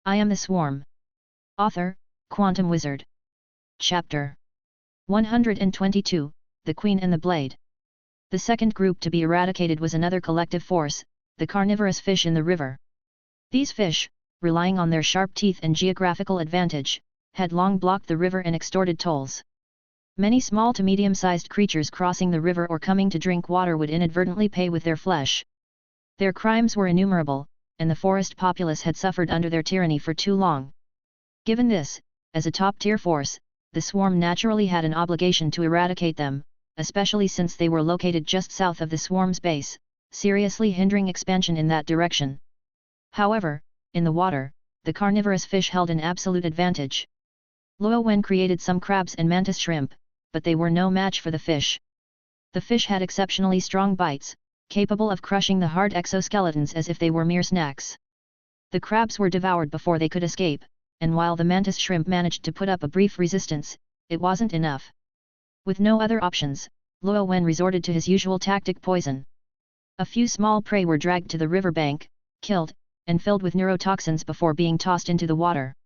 I am the Swarm. Author, Quantum Wizard. Chapter 122, The Queen and the Blade. The second group to be eradicated was another collective force, the carnivorous fish in the river. These fish, relying on their sharp teeth and geographical advantage, had long blocked the river and extorted tolls. Many small to medium-sized creatures crossing the river or coming to drink water would inadvertently pay with their flesh. Their crimes were innumerable, and the forest populace had suffered under their tyranny for too long. Given this, as a top-tier force, the Swarm naturally had an obligation to eradicate them, especially since they were located just south of the Swarm's base, seriously hindering expansion in that direction. However, in the water, the carnivorous fish held an absolute advantage. Luo Wen created some crabs and mantis shrimp, but they were no match for the fish. The fish had exceptionally strong bites, capable of crushing the hard exoskeletons as if they were mere snacks. The crabs were devoured before they could escape, and while the mantis shrimp managed to put up a brief resistance, it wasn't enough. With no other options, Luo Wen resorted to his usual tactic: poison. A few small prey were dragged to the riverbank, killed, and filled with neurotoxins before being tossed into the water.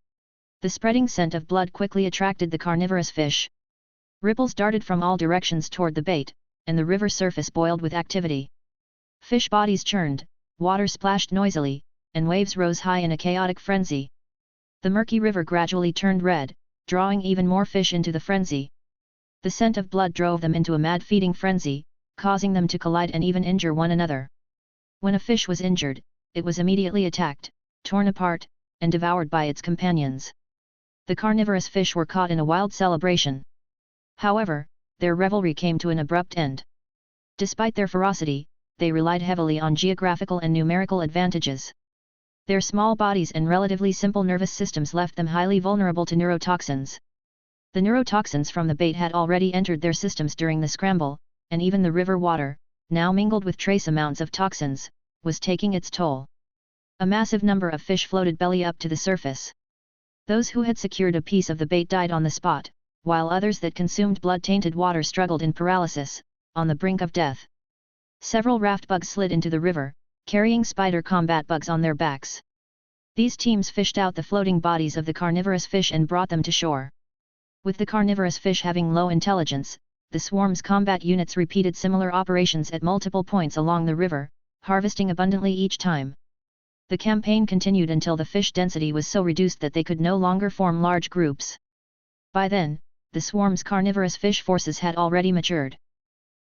The spreading scent of blood quickly attracted the carnivorous fish. Ripples darted from all directions toward the bait, and the river surface boiled with activity. Fish bodies churned, water splashed noisily, and waves rose high in a chaotic frenzy. The murky river gradually turned red, drawing even more fish into the frenzy. The scent of blood drove them into a mad feeding frenzy, causing them to collide and even injure one another. When a fish was injured, it was immediately attacked, torn apart, and devoured by its companions. The carnivorous fish were caught in a wild celebration. However, their revelry came to an abrupt end. Despite their ferocity, they relied heavily on geographical and numerical advantages. Their small bodies and relatively simple nervous systems left them highly vulnerable to neurotoxins. The neurotoxins from the bait had already entered their systems during the scramble, and even the river water, now mingled with trace amounts of toxins, was taking its toll. A massive number of fish floated belly up to the surface. Those who had secured a piece of the bait died on the spot, while others that consumed blood-tainted water struggled in paralysis, on the brink of death. Several raft bugs slid into the river, carrying spider combat bugs on their backs. These teams fished out the floating bodies of the carnivorous fish and brought them to shore. With the carnivorous fish having low intelligence, the Swarm's combat units repeated similar operations at multiple points along the river, harvesting abundantly each time. The campaign continued until the fish density was so reduced that they could no longer form large groups. By then, the Swarm's carnivorous fish forces had already matured.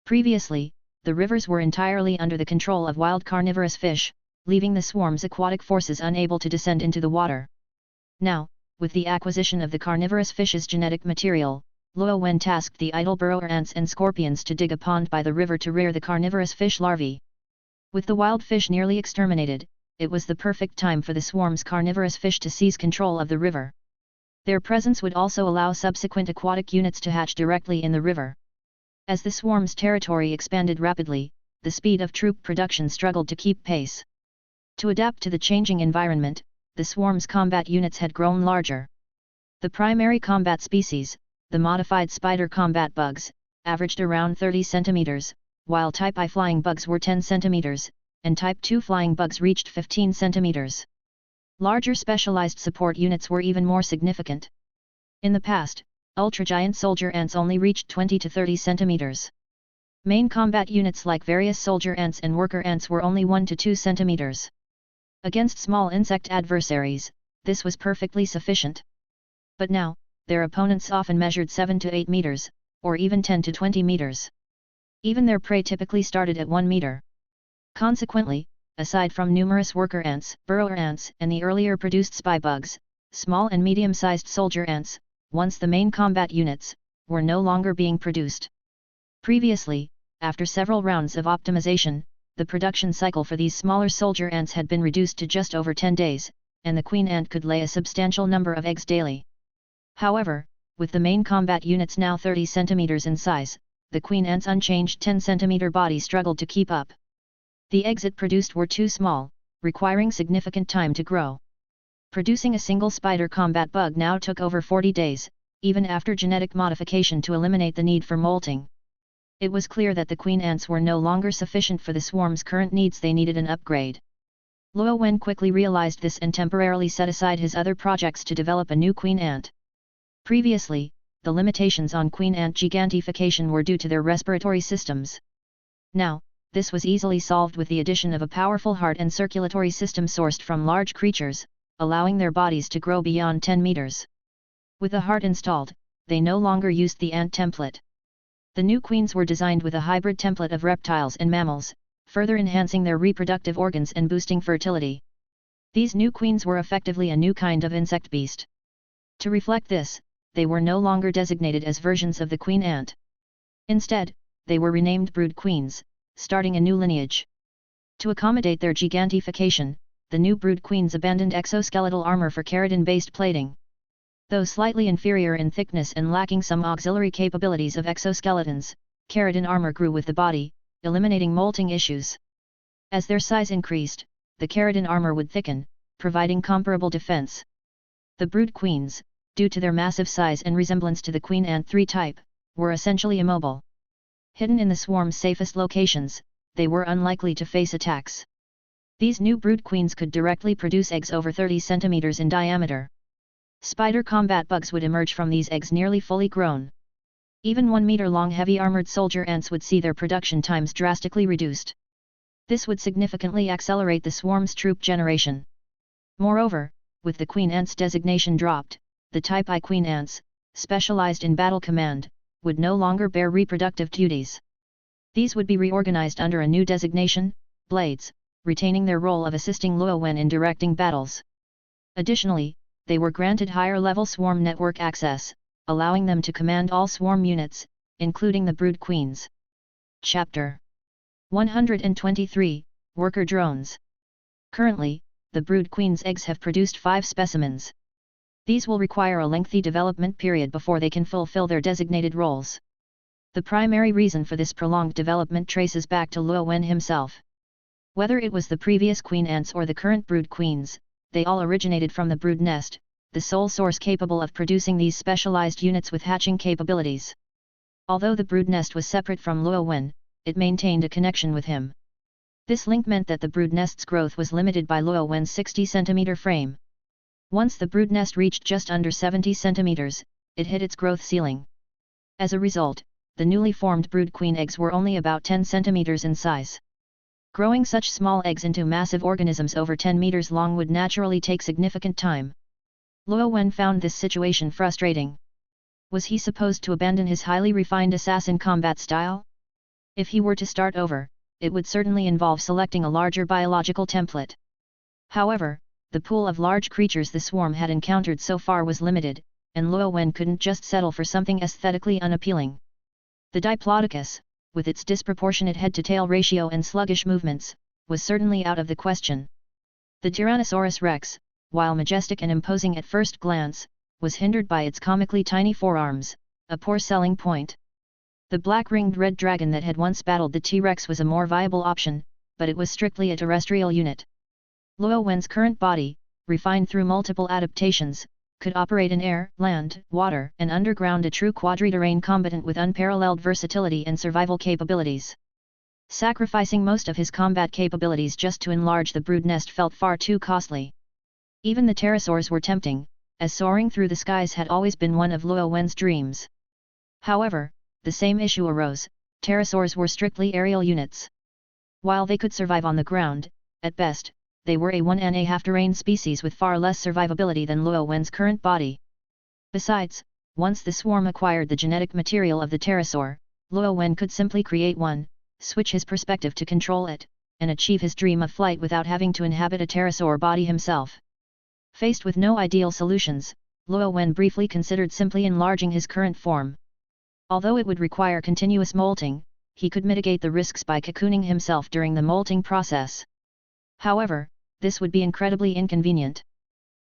Previously, the rivers were entirely under the control of wild carnivorous fish, leaving the Swarm's aquatic forces unable to descend into the water. Now, with the acquisition of the carnivorous fish's genetic material, Luo Wen tasked the idle burrower ants and scorpions to dig a pond by the river to rear the carnivorous fish larvae. With the wild fish nearly exterminated, it was the perfect time for the Swarm's carnivorous fish to seize control of the river. Their presence would also allow subsequent aquatic units to hatch directly in the river. As the Swarm's territory expanded rapidly, the speed of troop production struggled to keep pace. To adapt to the changing environment, the Swarm's combat units had grown larger. The primary combat species, the modified spider combat bugs, averaged around 30 centimeters, while Type I flying bugs were 10 centimeters, and Type II flying bugs reached 15 centimeters. Larger specialized support units were even more significant. In the past, ultra-giant soldier ants only reached 20 to 30 centimeters. Main combat units like various soldier ants and worker ants were only 1 to 2 centimeters. Against small insect adversaries, this was perfectly sufficient. But now, their opponents often measured 7 to 8 meters, or even 10 to 20 meters. Even their prey typically started at 1 meter. Consequently, aside from numerous worker ants, burrower ants, and the earlier produced spy bugs, small and medium-sized soldier ants, once the main combat units, were no longer being produced. Previously, after several rounds of optimization, the production cycle for these smaller soldier ants had been reduced to just over 10 days, and the queen ant could lay a substantial number of eggs daily. However, with the main combat units now 30 centimeters in size, the queen ant's unchanged 10-centimeter body struggled to keep up. The eggs it produced were too small, requiring significant time to grow. Producing a single spider combat bug now took over 40 days, even after genetic modification to eliminate the need for molting. It was clear that the queen ants were no longer sufficient for the swarm's current needs. They needed an upgrade. Luo Wen quickly realized this and temporarily set aside his other projects to develop a new queen ant. Previously, the limitations on queen ant gigantification were due to their respiratory systems. Now, this was easily solved with the addition of a powerful heart and circulatory system sourced from large creatures, allowing their bodies to grow beyond 10 meters. With the heart installed, they no longer used the ant template. The new queens were designed with a hybrid template of reptiles and mammals, further enhancing their reproductive organs and boosting fertility. These new queens were effectively a new kind of insect beast. To reflect this, they were no longer designated as versions of the queen ant. Instead, they were renamed brood queens, starting a new lineage. To accommodate their gigantification, the new brood queens abandoned exoskeletal armor for keratin-based plating. Though slightly inferior in thickness and lacking some auxiliary capabilities of exoskeletons, keratin armor grew with the body, eliminating molting issues. As their size increased, the keratin armor would thicken, providing comparable defense. The brood queens, due to their massive size and resemblance to the queen ant 3 type, were essentially immobile. Hidden in the swarm's safest locations, they were unlikely to face attacks. These new brood queens could directly produce eggs over 30 centimeters in diameter. Spider combat bugs would emerge from these eggs nearly fully grown. Even 1-meter-long heavy armored soldier ants would see their production times drastically reduced. This would significantly accelerate the swarm's troop generation. Moreover, with the queen ants designation dropped, the Type I queen ants, specialized in battle command, would no longer bear reproductive duties. These would be reorganized under a new designation, blades, retaining their role of assisting Luo Wen in directing battles. Additionally, they were granted higher-level swarm network access, allowing them to command all swarm units, including the brood queens. Chapter 123, Worker Drones. Currently, the brood queen's eggs have produced 5 specimens. These will require a lengthy development period before they can fulfill their designated roles. The primary reason for this prolonged development traces back to Luo Wen himself. Whether it was the previous queen ants or the current brood queens, they all originated from the brood nest, the sole source capable of producing these specialized units with hatching capabilities. Although the brood nest was separate from Luo Wen, it maintained a connection with him. This link meant that the brood nest's growth was limited by Luo Wen's 60-centimeter frame. Once the brood nest reached just under 70 centimeters, it hit its growth ceiling. As a result, the newly formed brood queen eggs were only about 10 centimeters in size. Growing such small eggs into massive organisms over 10 meters long would naturally take significant time. Luo Wen found this situation frustrating. Was he supposed to abandon his highly refined assassin combat style? If he were to start over, it would certainly involve selecting a larger biological template. However, the pool of large creatures the swarm had encountered so far was limited, and Luo Wen couldn't just settle for something aesthetically unappealing. The Diplodocus, with its disproportionate head-to-tail ratio and sluggish movements, was certainly out of the question. The Tyrannosaurus rex, while majestic and imposing at first glance, was hindered by its comically tiny forearms, a poor selling point. The black-ringed red dragon that had once battled the T-Rex was a more viable option, but it was strictly a terrestrial unit. Luo Wen's current body, refined through multiple adaptations, could operate in air, land, water, and underground, a true quadri-terrain combatant with unparalleled versatility and survival capabilities. Sacrificing most of his combat capabilities just to enlarge the brood nest felt far too costly. Even the pterosaurs were tempting, as soaring through the skies had always been one of Luo Wen's dreams. However, the same issue arose: pterosaurs were strictly aerial units. While they could survive on the ground, at best, they were a 1.5 terrain species with far less survivability than Luo Wen's current body. Besides, once the swarm acquired the genetic material of the pterosaur, Luo Wen could simply create one, switch his perspective to control it, and achieve his dream of flight without having to inhabit a pterosaur body himself. Faced with no ideal solutions, Luo Wen briefly considered simply enlarging his current form. Although it would require continuous molting, he could mitigate the risks by cocooning himself during the molting process. However, this would be incredibly inconvenient.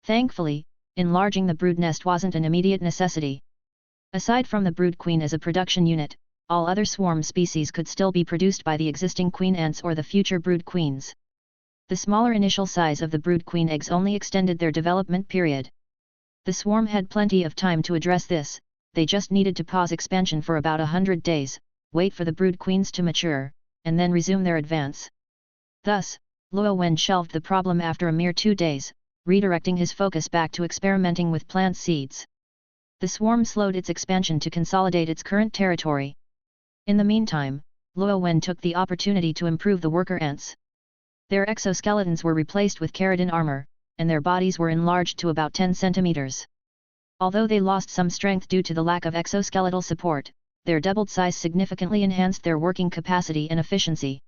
Thankfully, enlarging the brood nest wasn't an immediate necessity. Aside from the brood queen as a production unit, all other swarm species could still be produced by the existing queen ants or the future brood queens. The smaller initial size of the brood queen eggs only extended their development period. The swarm had plenty of time to address this. They just needed to pause expansion for about 100 days, wait for the brood queens to mature, and then resume their advance. Thus, Luo Wen shelved the problem after a mere 2 days, redirecting his focus back to experimenting with plant seeds. The swarm slowed its expansion to consolidate its current territory. In the meantime, Luo Wen took the opportunity to improve the worker ants. Their exoskeletons were replaced with keratin armor, and their bodies were enlarged to about 10 centimeters. Although they lost some strength due to the lack of exoskeletal support, their doubled size significantly enhanced their working capacity and efficiency.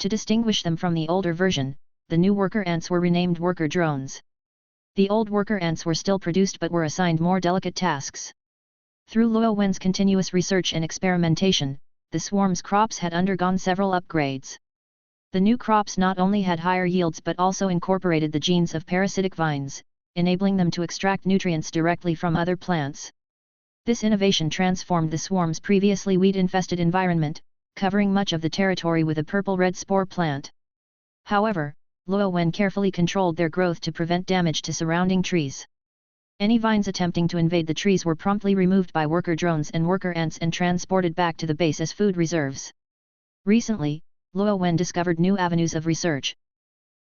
To distinguish them from the older version, the new worker ants were renamed worker drones. The old worker ants were still produced but were assigned more delicate tasks. Through Luo Wen's continuous research and experimentation, the swarm's crops had undergone several upgrades. The new crops not only had higher yields but also incorporated the genes of parasitic vines, enabling them to extract nutrients directly from other plants. This innovation transformed the swarm's previously weed-infested environment, covering much of the territory with a purple-red spore plant. However, Luo Wen carefully controlled their growth to prevent damage to surrounding trees. Any vines attempting to invade the trees were promptly removed by worker drones and worker ants and transported back to the base as food reserves. Recently, Luo Wen discovered new avenues of research.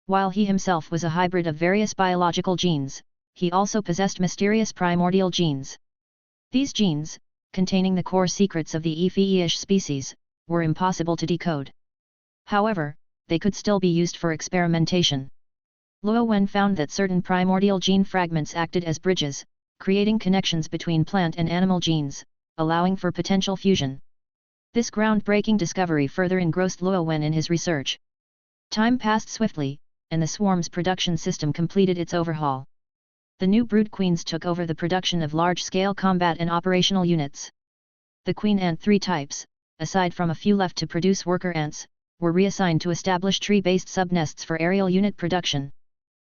While he himself was a hybrid of various biological genes, he also possessed mysterious primordial genes. These genes, containing the core secrets of the Ephi-ish species, were impossible to decode. However, they could still be used for experimentation. Luo Wen found that certain primordial gene fragments acted as bridges, creating connections between plant and animal genes, allowing for potential fusion. This groundbreaking discovery further engrossed Luo Wen in his research. Time passed swiftly, and the swarm's production system completed its overhaul. The new brood queens took over the production of large-scale combat and operational units. The queen ant 3 types, aside from a few left to produce worker ants, were reassigned to establish tree-based subnests for aerial unit production.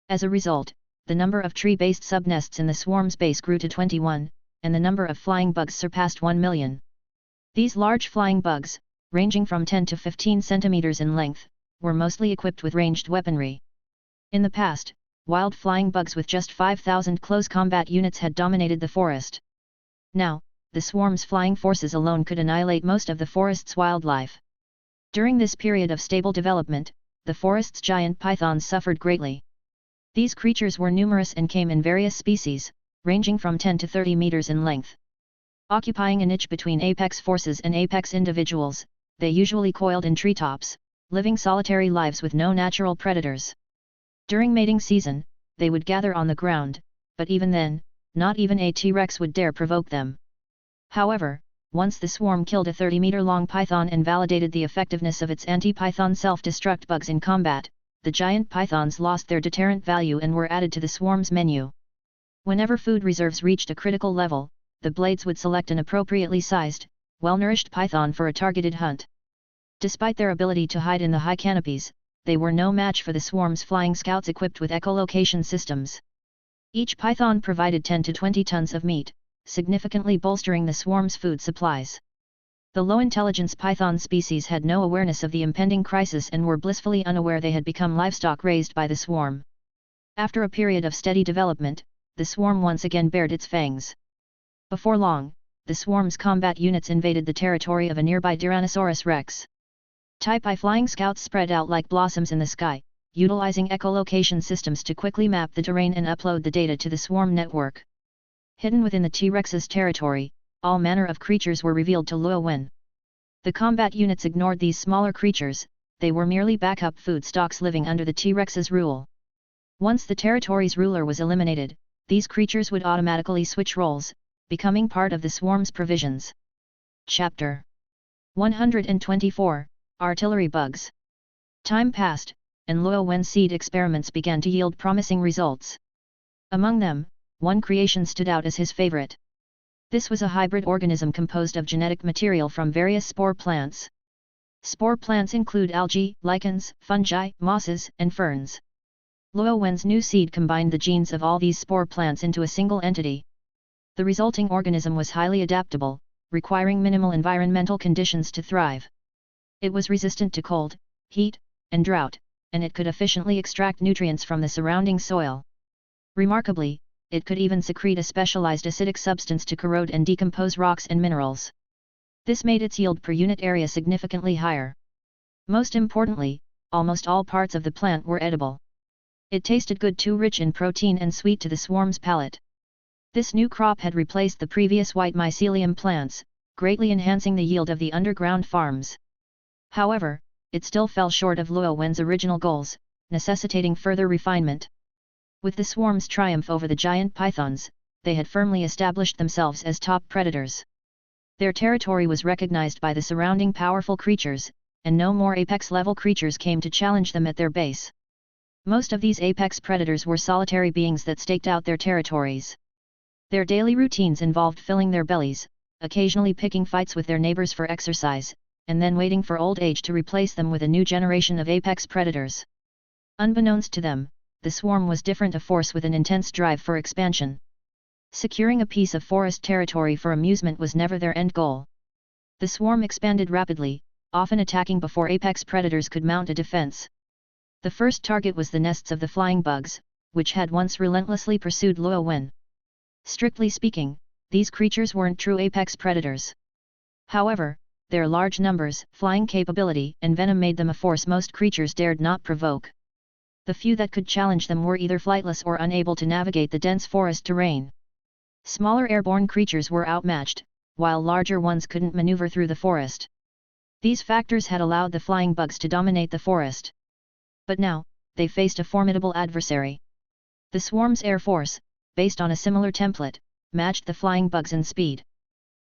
As a result, the number of tree-based subnests in the swarm's base grew to 21, and the number of flying bugs surpassed 1 million. These large flying bugs, ranging from 10 to 15 centimeters in length, were mostly equipped with ranged weaponry. In the past, wild flying bugs with just 5,000 close combat units had dominated the forest. Now, the swarm's flying forces alone could annihilate most of the forest's wildlife. During this period of stable development, the forest's giant pythons suffered greatly. These creatures were numerous and came in various species, ranging from 10 to 30 meters in length. Occupying a niche between apex forces and apex individuals, they usually coiled in treetops, living solitary lives with no natural predators. During mating season, they would gather on the ground, but even then, not even a T-Rex would dare provoke them. However, once the swarm killed a 30-meter-long python and validated the effectiveness of its anti-python self-destruct bugs in combat, the giant pythons lost their deterrent value and were added to the swarm's menu. Whenever food reserves reached a critical level, the blades would select an appropriately sized, well-nourished python for a targeted hunt. Despite their ability to hide in the high canopies, they were no match for the swarm's flying scouts equipped with echolocation systems. Each python provided 10 to 20 tons of meat, significantly bolstering the swarm's food supplies. The low-intelligence python species had no awareness of the impending crisis and were blissfully unaware they had become livestock raised by the swarm. After a period of steady development, the swarm once again bared its fangs. Before long, the swarm's combat units invaded the territory of a nearby Tyrannosaurus rex. Type I flying scouts spread out like blossoms in the sky, utilizing echolocation systems to quickly map the terrain and upload the data to the swarm network. Hidden within the T-Rex's territory, all manner of creatures were revealed to Luo Wen. The combat units ignored these smaller creatures, they were merely backup food stocks living under the T-Rex's rule. Once the territory's ruler was eliminated, these creatures would automatically switch roles, becoming part of the swarm's provisions. Chapter 124, Artillery Bugs. Time passed, and Luo Wen's seed experiments began to yield promising results. Among them, one creation stood out as his favorite. This was a hybrid organism composed of genetic material from various spore plants. Spore plants include algae, lichens, fungi, mosses, and ferns. Luo Wen's new seed combined the genes of all these spore plants into a single entity. The resulting organism was highly adaptable, requiring minimal environmental conditions to thrive. It was resistant to cold, heat, and drought, and it could efficiently extract nutrients from the surrounding soil. Remarkably, it could even secrete a specialized acidic substance to corrode and decompose rocks and minerals. This made its yield per unit area significantly higher. Most importantly, almost all parts of the plant were edible. It tasted good too, rich in protein and sweet to the swarm's palate. This new crop had replaced the previous white mycelium plants, greatly enhancing the yield of the underground farms. However, it still fell short of Luo Wen's original goals, necessitating further refinement. With the swarm's triumph over the giant pythons, they had firmly established themselves as top predators. Their territory was recognized by the surrounding powerful creatures, and no more apex-level creatures came to challenge them at their base. Most of these apex predators were solitary beings that staked out their territories. Their daily routines involved filling their bellies, occasionally picking fights with their neighbors for exercise, and then waiting for old age to replace them with a new generation of apex predators. Unbeknownst to them, the swarm was different, a force with an intense drive for expansion. Securing a piece of forest territory for amusement was never their end goal. The swarm expanded rapidly, often attacking before apex predators could mount a defense. The first target was the nests of the flying bugs, which had once relentlessly pursued Luo Wen. Strictly speaking, these creatures weren't true apex predators. However, their large numbers, flying capability, and venom made them a force most creatures dared not provoke. The few that could challenge them were either flightless or unable to navigate the dense forest terrain. Smaller airborne creatures were outmatched, while larger ones couldn't maneuver through the forest. These factors had allowed the flying bugs to dominate the forest. But now, they faced a formidable adversary. The swarm's air force, based on a similar template, matched the flying bugs in speed.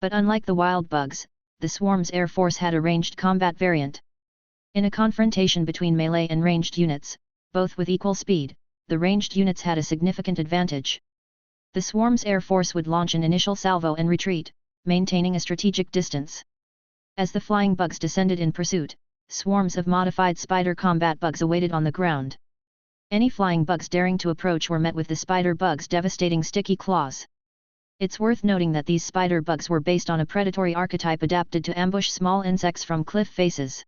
But unlike the wild bugs, the swarm's air force had a ranged combat variant. In a confrontation between melee and ranged units, both with equal speed, the ranged units had a significant advantage. The swarm's air force would launch an initial salvo and retreat, maintaining a strategic distance. As the flying bugs descended in pursuit, swarms of modified spider combat bugs awaited on the ground. Any flying bugs daring to approach were met with the spider bugs' devastating sticky claws. It's worth noting that these spider bugs were based on a predatory archetype adapted to ambush small insects from cliff faces.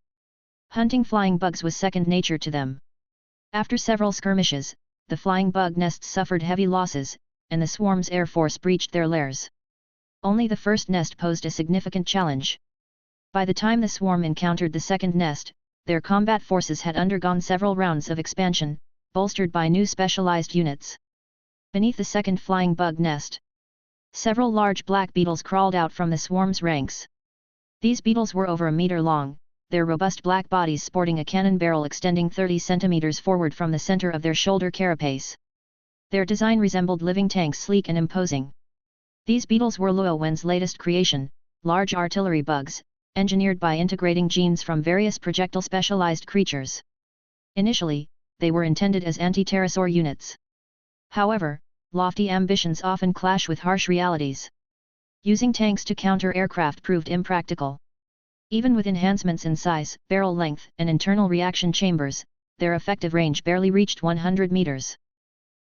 Hunting flying bugs was second nature to them. After several skirmishes, the flying bug nests suffered heavy losses, and the swarm's air force breached their lairs. Only the first nest posed a significant challenge. By the time the swarm encountered the second nest, their combat forces had undergone several rounds of expansion, bolstered by new specialized units. Beneath the second flying bug nest, several large black beetles crawled out from the swarm's ranks. These beetles were over a meter long, their robust black bodies sporting a cannon barrel extending 30 centimeters forward from the center of their shoulder carapace. Their design resembled living tanks, sleek and imposing. These beetles were Luo Wen's latest creation, large artillery bugs, engineered by integrating genes from various projectile-specialized creatures. Initially, they were intended as anti-pterosaur units. However, lofty ambitions often clash with harsh realities. Using tanks to counter aircraft proved impractical. Even with enhancements in size, barrel length, and internal reaction chambers, their effective range barely reached 100 meters.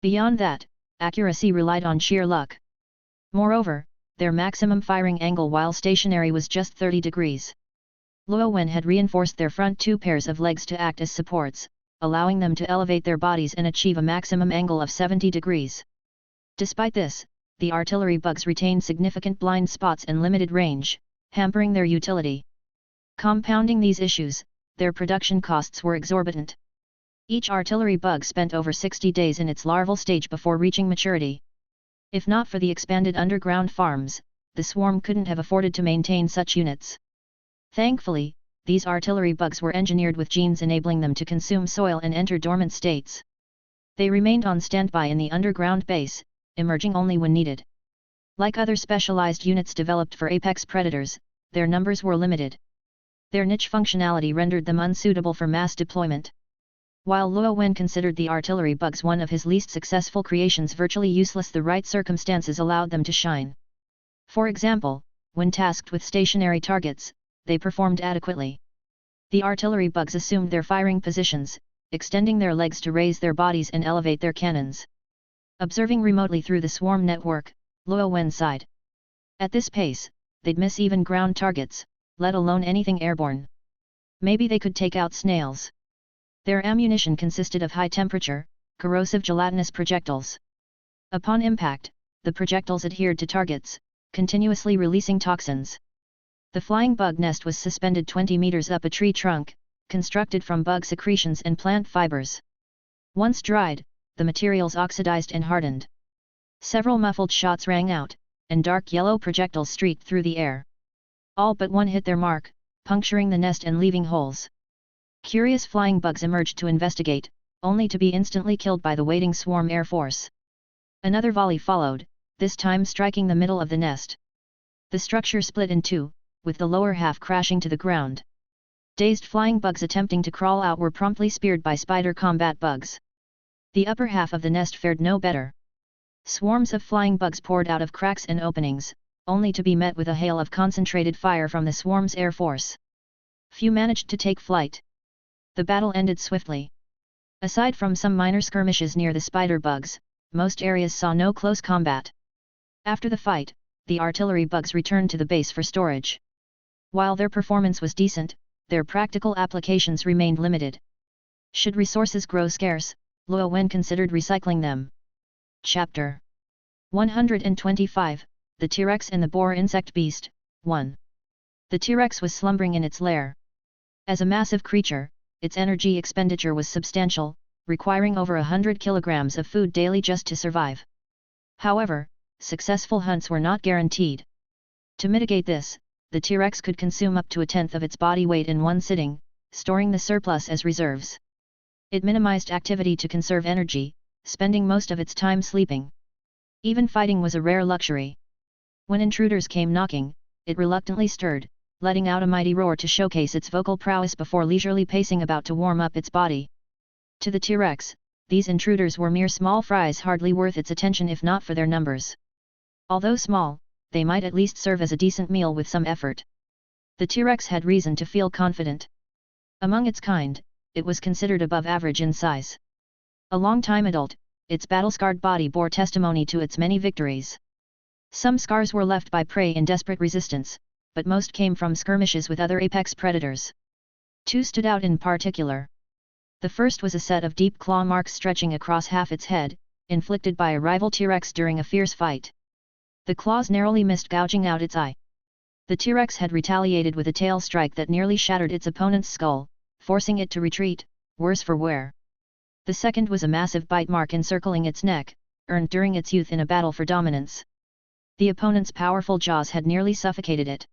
Beyond that, accuracy relied on sheer luck. Moreover, their maximum firing angle while stationary was just 30 degrees. Luo Wen had reinforced their front two pairs of legs to act as supports, allowing them to elevate their bodies and achieve a maximum angle of 70 degrees. Despite this, the artillery bugs retained significant blind spots and limited range, hampering their utility. Compounding these issues, their production costs were exorbitant. Each artillery bug spent over 60 days in its larval stage before reaching maturity. If not for the expanded underground farms, the swarm couldn't have afforded to maintain such units. Thankfully, these artillery bugs were engineered with genes enabling them to consume soil and enter dormant states. They remained on standby in the underground base, emerging only when needed. Like other specialized units developed for apex predators, their numbers were limited. Their niche functionality rendered them unsuitable for mass deployment. While Luo Wen considered the artillery bugs one of his least successful creations virtually useless, the right circumstances allowed them to shine. For example, when tasked with stationary targets, they performed adequately. The artillery bugs assumed their firing positions, extending their legs to raise their bodies and elevate their cannons. Observing remotely through the swarm network, Luo Wen sighed. At this pace, they'd miss even ground targets, let alone anything airborne. Maybe they could take out snails. Their ammunition consisted of high-temperature, corrosive gelatinous projectiles. Upon impact, the projectiles adhered to targets, continuously releasing toxins. The flying bug nest was suspended 20 meters up a tree trunk, constructed from bug secretions and plant fibers. Once dried, the materials oxidized and hardened. Several muffled shots rang out, and dark yellow projectiles streaked through the air. All but one hit their mark, puncturing the nest and leaving holes. Curious flying bugs emerged to investigate, only to be instantly killed by the waiting swarm air force. Another volley followed, this time striking the middle of the nest. The structure split in two, with the lower half crashing to the ground. Dazed flying bugs attempting to crawl out were promptly speared by spider combat bugs. The upper half of the nest fared no better. Swarms of flying bugs poured out of cracks and openings, only to be met with a hail of concentrated fire from the swarm's air force. Few managed to take flight. The battle ended swiftly. Aside from some minor skirmishes near the spider bugs, most areas saw no close combat. After the fight, the artillery bugs returned to the base for storage. While their performance was decent, their practical applications remained limited. Should resources grow scarce, Luo Wen considered recycling them. Chapter 125, The T-Rex and the Boar Insect Beast, 1. The T-Rex was slumbering in its lair. As a massive creature, its energy expenditure was substantial, requiring over 100 kilograms of food daily just to survive. However, successful hunts were not guaranteed. To mitigate this, the T-Rex could consume up to a tenth of its body weight in one sitting, storing the surplus as reserves. It minimized activity to conserve energy, spending most of its time sleeping. Even fighting was a rare luxury. When intruders came knocking, it reluctantly stirred, letting out a mighty roar to showcase its vocal prowess before leisurely pacing about to warm up its body. To the T-Rex, these intruders were mere small fries hardly worth its attention if not for their numbers. Although small, they might at least serve as a decent meal with some effort. The T-Rex had reason to feel confident. Among its kind, it was considered above average in size. A long-time adult, its battle-scarred body bore testimony to its many victories. Some scars were left by prey in desperate resistance, but most came from skirmishes with other apex predators. Two stood out in particular. The first was a set of deep claw marks stretching across half its head, inflicted by a rival T-Rex during a fierce fight. The claws narrowly missed gouging out its eye. The T-Rex had retaliated with a tail strike that nearly shattered its opponent's skull, forcing it to retreat, worse for wear. The second was a massive bite mark encircling its neck, earned during its youth in a battle for dominance. The opponent's powerful jaws had nearly suffocated it.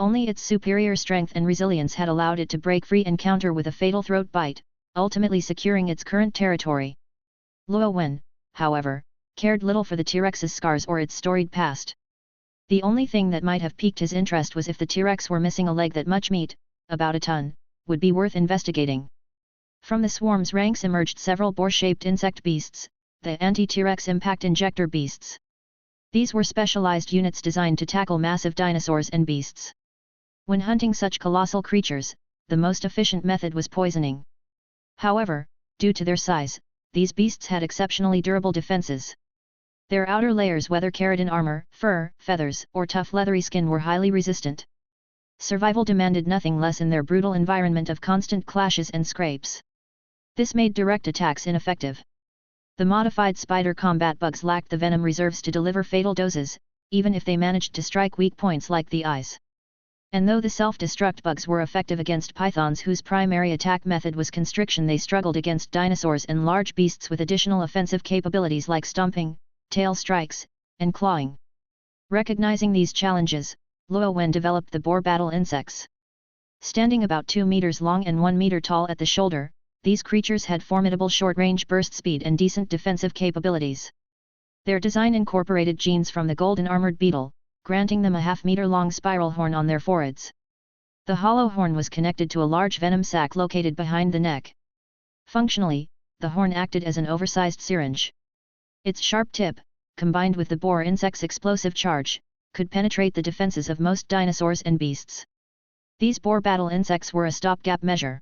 Only its superior strength and resilience had allowed it to break free and counter with a fatal throat bite, ultimately securing its current territory. Luo Wen, however, cared little for the T-Rex's scars or its storied past. The only thing that might have piqued his interest was if the T-Rex were missing a leg that much meat, about a ton, would be worth investigating. From the swarm's ranks emerged several boar-shaped insect beasts, the anti-T-Rex impact injector beasts. These were specialized units designed to tackle massive dinosaurs and beasts. When hunting such colossal creatures, the most efficient method was poisoning. However, due to their size, these beasts had exceptionally durable defenses. Their outer layers, whether keratin armor, fur, feathers, or tough leathery skin, were highly resistant. Survival demanded nothing less in their brutal environment of constant clashes and scrapes. This made direct attacks ineffective. The modified spider combat bugs lacked the venom reserves to deliver fatal doses, even if they managed to strike weak points like the eyes. And though the self-destruct bugs were effective against pythons whose primary attack method was constriction, they struggled against dinosaurs and large beasts with additional offensive capabilities like stomping, tail strikes, and clawing. Recognizing these challenges, Luo Wen developed the boar battle insects. Standing about 2 meters long and 1 meter tall at the shoulder, these creatures had formidable short-range burst speed and decent defensive capabilities. Their design incorporated genes from the golden armored beetle, granting them a half-meter-long spiral horn on their foreheads. The hollow horn was connected to a large venom sac located behind the neck. Functionally, the horn acted as an oversized syringe. Its sharp tip, combined with the boar insect's explosive charge, could penetrate the defenses of most dinosaurs and beasts. These boar battle insects were a stopgap measure.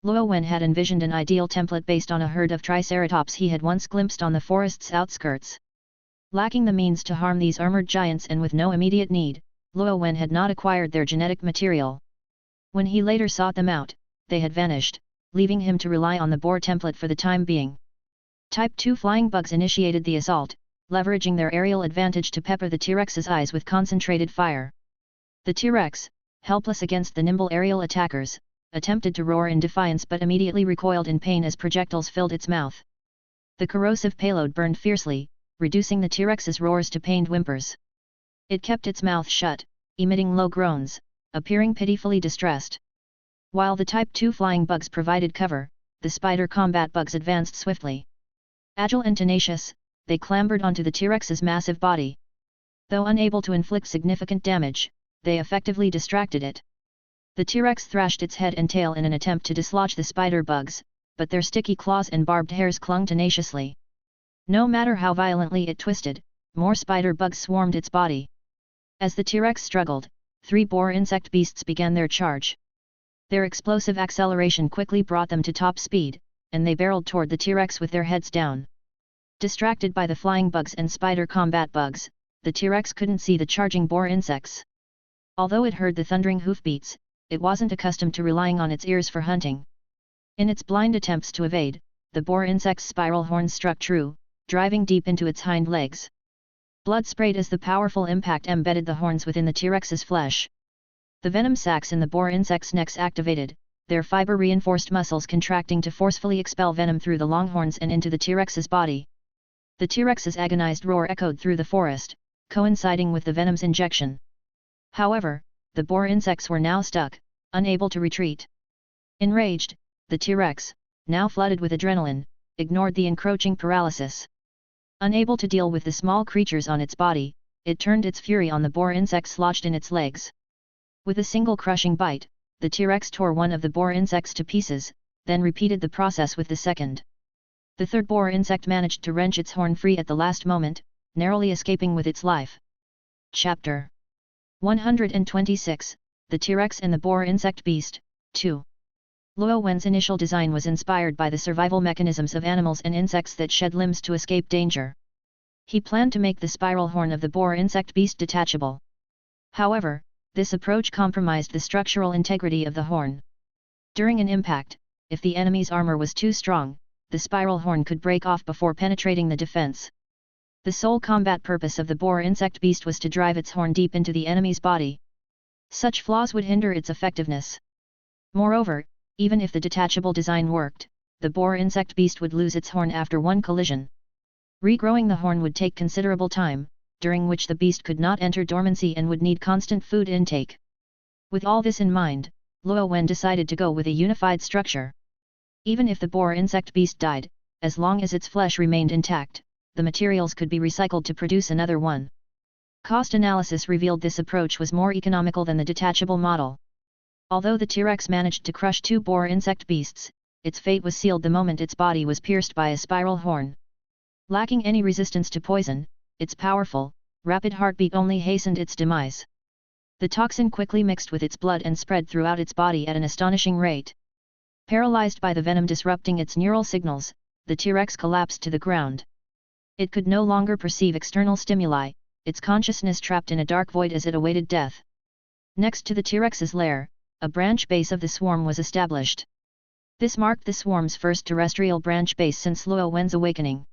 Luo Wen had envisioned an ideal template based on a herd of triceratops he had once glimpsed on the forest's outskirts. Lacking the means to harm these armored giants and with no immediate need, Luo Wen had not acquired their genetic material. When he later sought them out, they had vanished, leaving him to rely on the boar template for the time being. Type 2 flying bugs initiated the assault, leveraging their aerial advantage to pepper the T-Rex's eyes with concentrated fire. The T-Rex, helpless against the nimble aerial attackers, attempted to roar in defiance but immediately recoiled in pain as projectiles filled its mouth. The corrosive payload burned fiercely, reducing the T-Rex's roars to pained whimpers. It kept its mouth shut, emitting low groans, appearing pitifully distressed. While the Type 2 flying bugs provided cover, the spider combat bugs advanced swiftly. Agile and tenacious, they clambered onto the T-Rex's massive body. Though unable to inflict significant damage, they effectively distracted it. The T-Rex thrashed its head and tail in an attempt to dislodge the spider bugs, but their sticky claws and barbed hairs clung tenaciously. No matter how violently it twisted, more spider bugs swarmed its body. As the T-Rex struggled, 3 boar insect beasts began their charge. Their explosive acceleration quickly brought them to top speed, and they barreled toward the T-Rex with their heads down. Distracted by the flying bugs and spider combat bugs, the T-Rex couldn't see the charging boar insects. Although it heard the thundering hoofbeats, it wasn't accustomed to relying on its ears for hunting. In its blind attempts to evade, the boar insect's spiral horns struck true, driving deep into its hind legs. Blood sprayed as the powerful impact embedded the horns within the T-Rex's flesh. The venom sacs in the boar insects' necks activated, their fiber-reinforced muscles contracting to forcefully expel venom through the long horns and into the T-Rex's body. The T-Rex's agonized roar echoed through the forest, coinciding with the venom's injection. However, the boar insects were now stuck, unable to retreat. Enraged, the T-Rex, now flooded with adrenaline, ignored the encroaching paralysis. Unable to deal with the small creatures on its body, it turned its fury on the boar insects lodged in its legs. With a single crushing bite, the T-Rex tore one of the boar insects to pieces, then repeated the process with the second. The third boar insect managed to wrench its horn free at the last moment, narrowly escaping with its life. Chapter 126, The T-Rex and the Boar Insect Beast, 2. Luo Wen's initial design was inspired by the survival mechanisms of animals and insects that shed limbs to escape danger. He planned to make the spiral horn of the boar insect beast detachable. However, this approach compromised the structural integrity of the horn. During an impact, if the enemy's armor was too strong, the spiral horn could break off before penetrating the defense. The sole combat purpose of the boar insect beast was to drive its horn deep into the enemy's body. Such flaws would hinder its effectiveness. Moreover, even if the detachable design worked, the boar insect beast would lose its horn after one collision. Regrowing the horn would take considerable time, during which the beast could not enter dormancy and would need constant food intake. With all this in mind, Luo Wen decided to go with a unified structure. Even if the boar insect beast died, as long as its flesh remained intact, the materials could be recycled to produce another one. Cost analysis revealed this approach was more economical than the detachable model. Although the T-Rex managed to crush 2 boar insect beasts, its fate was sealed the moment its body was pierced by a spiral horn. Lacking any resistance to poison, its powerful, rapid heartbeat only hastened its demise. The toxin quickly mixed with its blood and spread throughout its body at an astonishing rate. Paralyzed by the venom disrupting its neural signals, the T-Rex collapsed to the ground. It could no longer perceive external stimuli, its consciousness trapped in a dark void as it awaited death. Next to the T-Rex's lair, a branch base of the swarm was established. This marked the swarm's first terrestrial branch base since Luo Wen's awakening.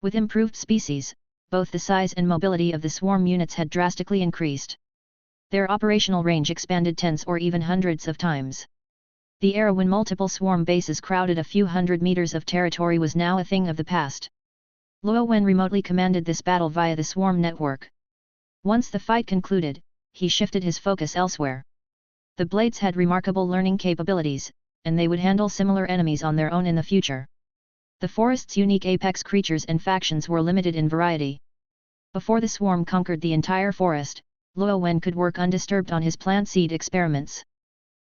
With improved species, both the size and mobility of the swarm units had drastically increased. Their operational range expanded tens or even hundreds of times. The era when multiple swarm bases crowded a few hundred meters of territory was now a thing of the past. Luo Wen remotely commanded this battle via the swarm network. Once the fight concluded, he shifted his focus elsewhere. The blades had remarkable learning capabilities, and they would handle similar enemies on their own in the future. The forest's unique apex creatures and factions were limited in variety. Before the swarm conquered the entire forest, Luo Wen could work undisturbed on his plant seed experiments.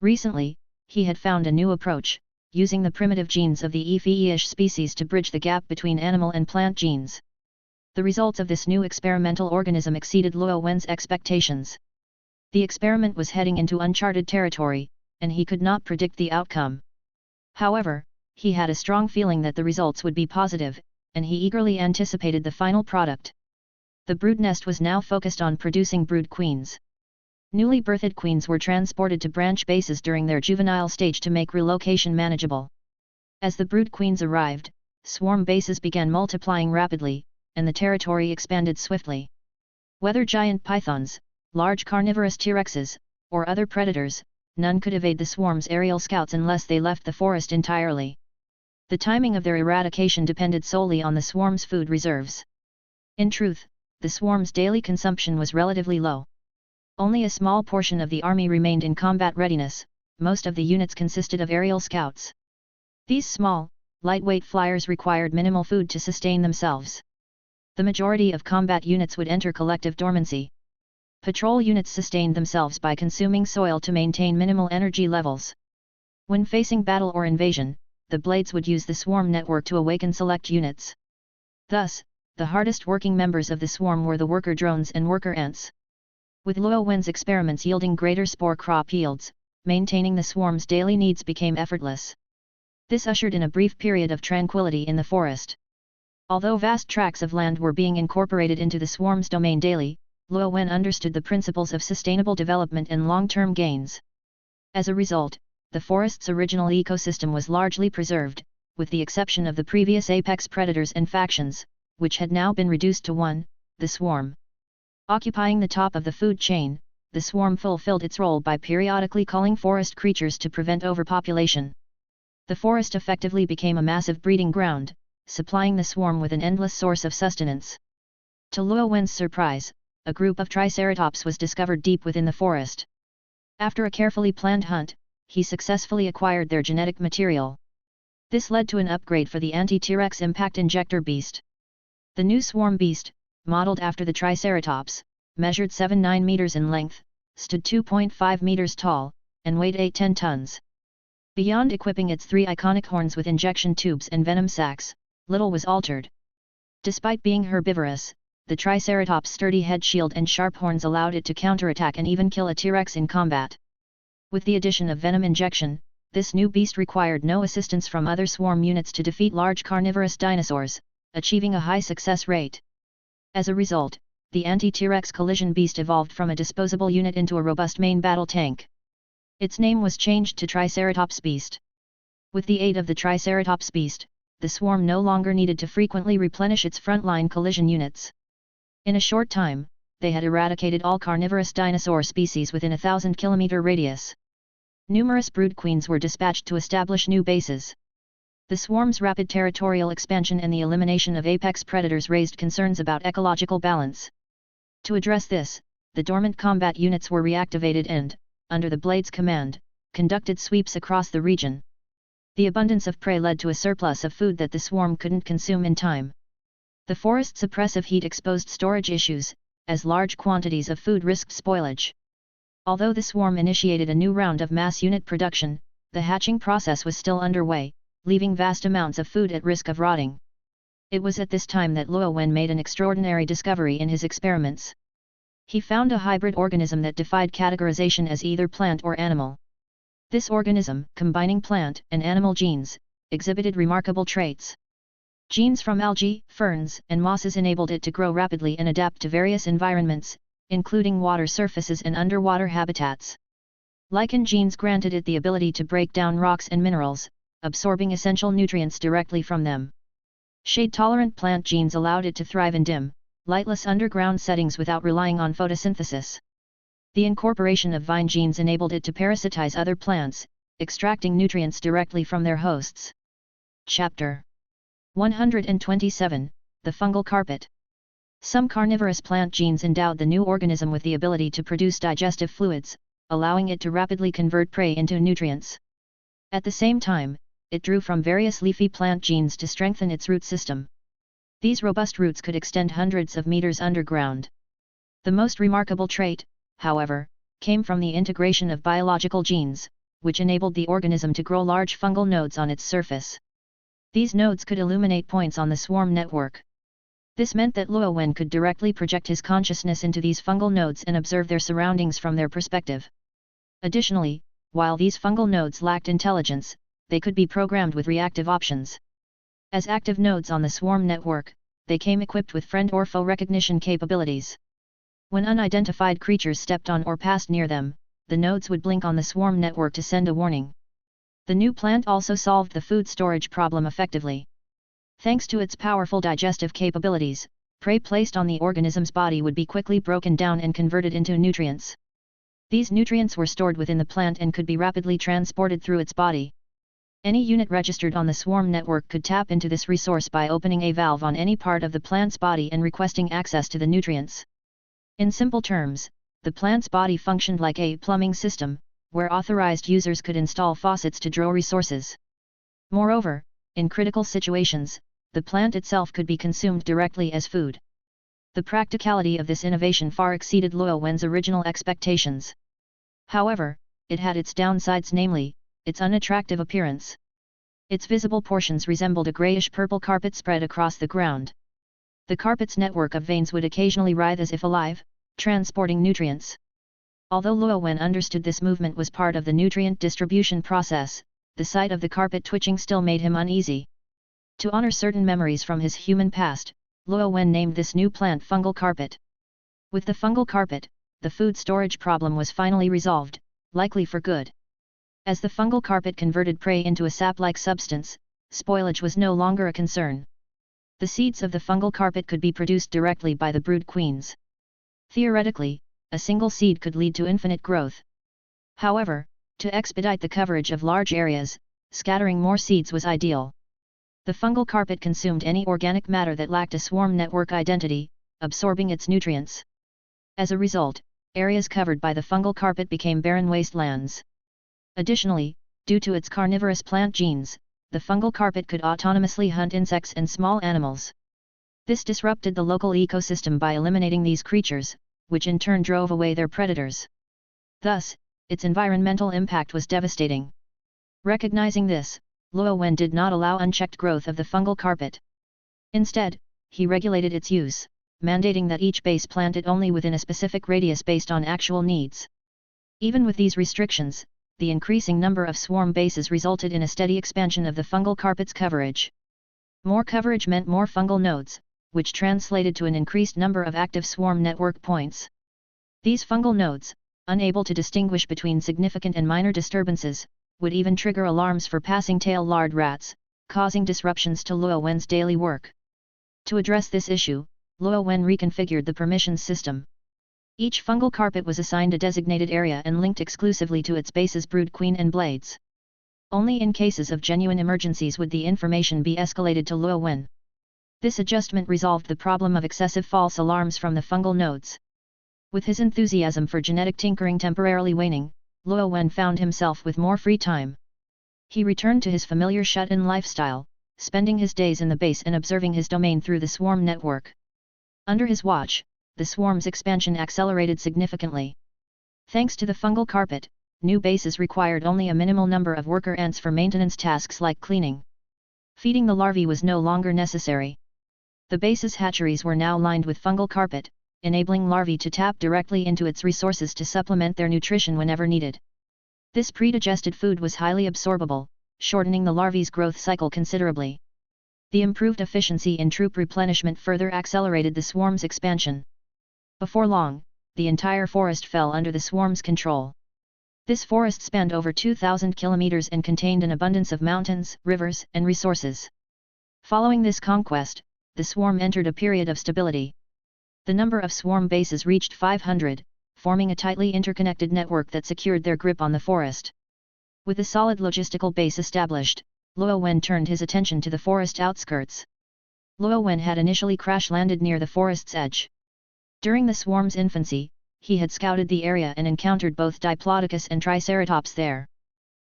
Recently, he had found a new approach, using the primitive genes of the Ephi-ish species to bridge the gap between animal and plant genes. The results of this new experimental organism exceeded Luo Wen's expectations. The experiment was heading into uncharted territory, and he could not predict the outcome. However, he had a strong feeling that the results would be positive, and he eagerly anticipated the final product. The brood nest was now focused on producing brood queens. Newly birthed queens were transported to branch bases during their juvenile stage to make relocation manageable. As the brood queens arrived, swarm bases began multiplying rapidly, and the territory expanded swiftly. Whether giant pythons, large carnivorous T-Rexes, or other predators, none could evade the swarm's aerial scouts unless they left the forest entirely. The timing of their eradication depended solely on the swarm's food reserves. In truth, the swarm's daily consumption was relatively low. Only a small portion of the army remained in combat readiness, most of the units consisted of aerial scouts. These small, lightweight flyers required minimal food to sustain themselves. The majority of combat units would enter collective dormancy. Patrol units sustained themselves by consuming soil to maintain minimal energy levels. When facing battle or invasion, the blades would use the swarm network to awaken select units. Thus, the hardest working members of the swarm were the worker drones and worker ants. With Luo Wen's experiments yielding greater spore crop yields, maintaining the swarm's daily needs became effortless. This ushered in a brief period of tranquility in the forest. Although vast tracts of land were being incorporated into the swarm's domain daily, Luo Wen understood the principles of sustainable development and long-term gains. As a result, the forest's original ecosystem was largely preserved, with the exception of the previous apex predators and factions, which had now been reduced to one, the swarm. Occupying the top of the food chain, the swarm fulfilled its role by periodically culling forest creatures to prevent overpopulation. The forest effectively became a massive breeding ground, supplying the swarm with an endless source of sustenance. To Luo Wen's surprise, a group of Triceratops was discovered deep within the forest. After a carefully planned hunt, he successfully acquired their genetic material. This led to an upgrade for the anti-T-Rex impact injector beast. The new swarm beast, modeled after the Triceratops, measured 7-9 meters in length, stood 2.5 meters tall, and weighed 8-10 tons. Beyond equipping its 3 iconic horns with injection tubes and venom sacs, little was altered. Despite being herbivorous, the Triceratops' sturdy head shield and sharp horns allowed it to counterattack and even kill a T-Rex in combat. With the addition of venom injection, this new beast required no assistance from other swarm units to defeat large carnivorous dinosaurs, achieving a high success rate. As a result, the anti-T-Rex collision beast evolved from a disposable unit into a robust main battle tank. Its name was changed to Triceratops Beast. With the aid of the Triceratops Beast, the swarm no longer needed to frequently replenish its frontline collision units. In a short time, they had eradicated all carnivorous dinosaur species within a 1,000-kilometer radius. Numerous brood queens were dispatched to establish new bases. The swarm's rapid territorial expansion and the elimination of apex predators raised concerns about ecological balance. To address this, the dormant combat units were reactivated and, under the Blade's command, conducted sweeps across the region. The abundance of prey led to a surplus of food that the swarm couldn't consume in time. The forest's oppressive heat exposed storage issues, as large quantities of food risked spoilage. Although the swarm initiated a new round of mass unit production, the hatching process was still underway, leaving vast amounts of food at risk of rotting. It was at this time that Luo Wen made an extraordinary discovery in his experiments. He found a hybrid organism that defied categorization as either plant or animal. This organism, combining plant and animal genes, exhibited remarkable traits. Genes from algae, ferns, and mosses enabled it to grow rapidly and adapt to various environments, including water surfaces and underwater habitats. Lichen genes granted it the ability to break down rocks and minerals, absorbing essential nutrients directly from them. Shade-tolerant plant genes allowed it to thrive in dim, lightless underground settings without relying on photosynthesis. The incorporation of vine genes enabled it to parasitize other plants, extracting nutrients directly from their hosts. Chapter 127, The Fungal Carpet. Some carnivorous plant genes endowed the new organism with the ability to produce digestive fluids, allowing it to rapidly convert prey into nutrients. At the same time, it drew from various leafy plant genes to strengthen its root system. These robust roots could extend hundreds of meters underground. The most remarkable trait, however, came from the integration of biological genes, which enabled the organism to grow large fungal nodes on its surface. These nodes could illuminate points on the swarm network. This meant that Luo Wen could directly project his consciousness into these fungal nodes and observe their surroundings from their perspective. Additionally, while these fungal nodes lacked intelligence, they could be programmed with reactive options. As active nodes on the swarm network, they came equipped with friend or foe recognition capabilities. When unidentified creatures stepped on or passed near them, the nodes would blink on the swarm network to send a warning. The new plant also solved the food storage problem effectively. Thanks to its powerful digestive capabilities, prey placed on the organism's body would be quickly broken down and converted into nutrients. These nutrients were stored within the plant and could be rapidly transported through its body. Any unit registered on the swarm network could tap into this resource by opening a valve on any part of the plant's body and requesting access to the nutrients. In simple terms, the plant's body functioned like a plumbing system, where authorized users could install faucets to draw resources. Moreover, in critical situations, the plant itself could be consumed directly as food. The practicality of this innovation far exceeded Luo Wen's original expectations. However, it had its downsides, namely, its unattractive appearance. Its visible portions resembled a grayish-purple carpet spread across the ground. The carpet's network of veins would occasionally writhe as if alive, transporting nutrients. Although Luo Wen understood this movement was part of the nutrient distribution process, the sight of the carpet twitching still made him uneasy. To honor certain memories from his human past, Luo Wen named this new plant fungal carpet. With the fungal carpet, the food storage problem was finally resolved, likely for good. As the fungal carpet converted prey into a sap-like substance, spoilage was no longer a concern. The seeds of the fungal carpet could be produced directly by the brood queens. Theoretically, a single seed could lead to infinite growth. However, to expedite the coverage of large areas, scattering more seeds was ideal. The fungal carpet consumed any organic matter that lacked a swarm network identity, absorbing its nutrients. As a result, areas covered by the fungal carpet became barren wastelands. Additionally, due to its carnivorous plant genes, the fungal carpet could autonomously hunt insects and small animals. This disrupted the local ecosystem by eliminating these creatures, which in turn drove away their predators. Thus, its environmental impact was devastating. Recognizing this, Luo Wen did not allow unchecked growth of the fungal carpet. Instead, he regulated its use, mandating that each base planted only within a specific radius based on actual needs. Even with these restrictions, the increasing number of swarm bases resulted in a steady expansion of the fungal carpet's coverage. More coverage meant more fungal nodes, which translated to an increased number of active swarm network points. These fungal nodes, unable to distinguish between significant and minor disturbances, would even trigger alarms for passing tail lard rats, causing disruptions to Luo Wen's daily work. To address this issue, Luo Wen reconfigured the permissions system. Each fungal carpet was assigned a designated area and linked exclusively to its base's brood queen and blades. Only in cases of genuine emergencies would the information be escalated to Luo Wen. This adjustment resolved the problem of excessive false alarms from the fungal nodes. With his enthusiasm for genetic tinkering temporarily waning, Luo Wen found himself with more free time. He returned to his familiar shut-in lifestyle, spending his days in the base and observing his domain through the swarm network. Under his watch, the swarm's expansion accelerated significantly. Thanks to the fungal carpet, new bases required only a minimal number of worker ants for maintenance tasks like cleaning. Feeding the larvae was no longer necessary. The base's hatcheries were now lined with fungal carpet, enabling larvae to tap directly into its resources to supplement their nutrition whenever needed. This pre-digested food was highly absorbable, shortening the larvae's growth cycle considerably. The improved efficiency in troop replenishment further accelerated the swarm's expansion. Before long, the entire forest fell under the swarm's control. This forest spanned over 2,000 kilometers and contained an abundance of mountains, rivers, and resources. Following this conquest, the swarm entered a period of stability. The number of swarm bases reached 500, forming a tightly interconnected network that secured their grip on the forest. With a solid logistical base established, Luo Wen turned his attention to the forest outskirts. Luo Wen had initially crash-landed near the forest's edge. During the swarm's infancy, he had scouted the area and encountered both Diplodocus and Triceratops there.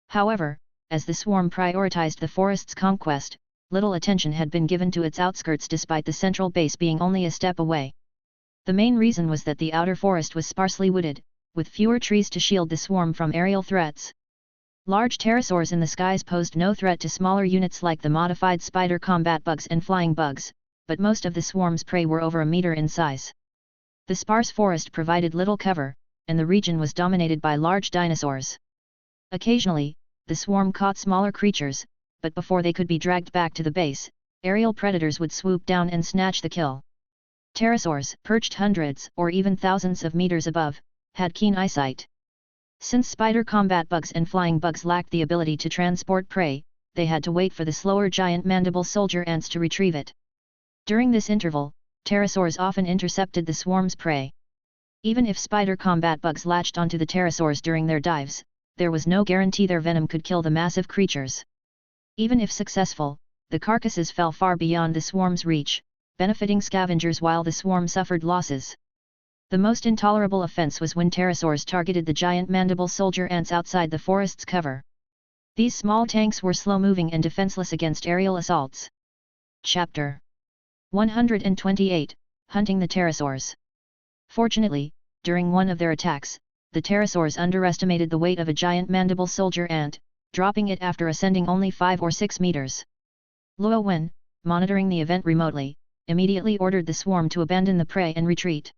However, as the swarm prioritized the forest's conquest, little attention had been given to its outskirts despite the central base being only a step away. The main reason was that the outer forest was sparsely wooded, with fewer trees to shield the swarm from aerial threats. Large pterosaurs in the skies posed no threat to smaller units like the modified spider combat bugs and flying bugs, but most of the swarm's prey were over a meter in size. The sparse forest provided little cover, and the region was dominated by large dinosaurs. Occasionally, the swarm caught smaller creatures, but before they could be dragged back to the base, aerial predators would swoop down and snatch the kill. Pterosaurs, perched hundreds or even thousands of meters above, had keen eyesight. Since spider combat bugs and flying bugs lacked the ability to transport prey, they had to wait for the slower giant mandible soldier ants to retrieve it. During this interval, pterosaurs often intercepted the swarm's prey. Even if spider combat bugs latched onto the pterosaurs during their dives, there was no guarantee their venom could kill the massive creatures. Even if successful, the carcasses fell far beyond the swarm's reach, benefiting scavengers while the swarm suffered losses. The most intolerable offense was when pterosaurs targeted the giant mandible soldier ants outside the forest's cover. These small tanks were slow-moving and defenseless against aerial assaults. Chapter 128, Hunting the Pterosaurs. Fortunately, during one of their attacks, the pterosaurs underestimated the weight of a giant mandible soldier ant, dropping it after ascending only 5 or 6 meters. Luo Wen, monitoring the event remotely, immediately ordered the swarm to abandon the prey and retreat.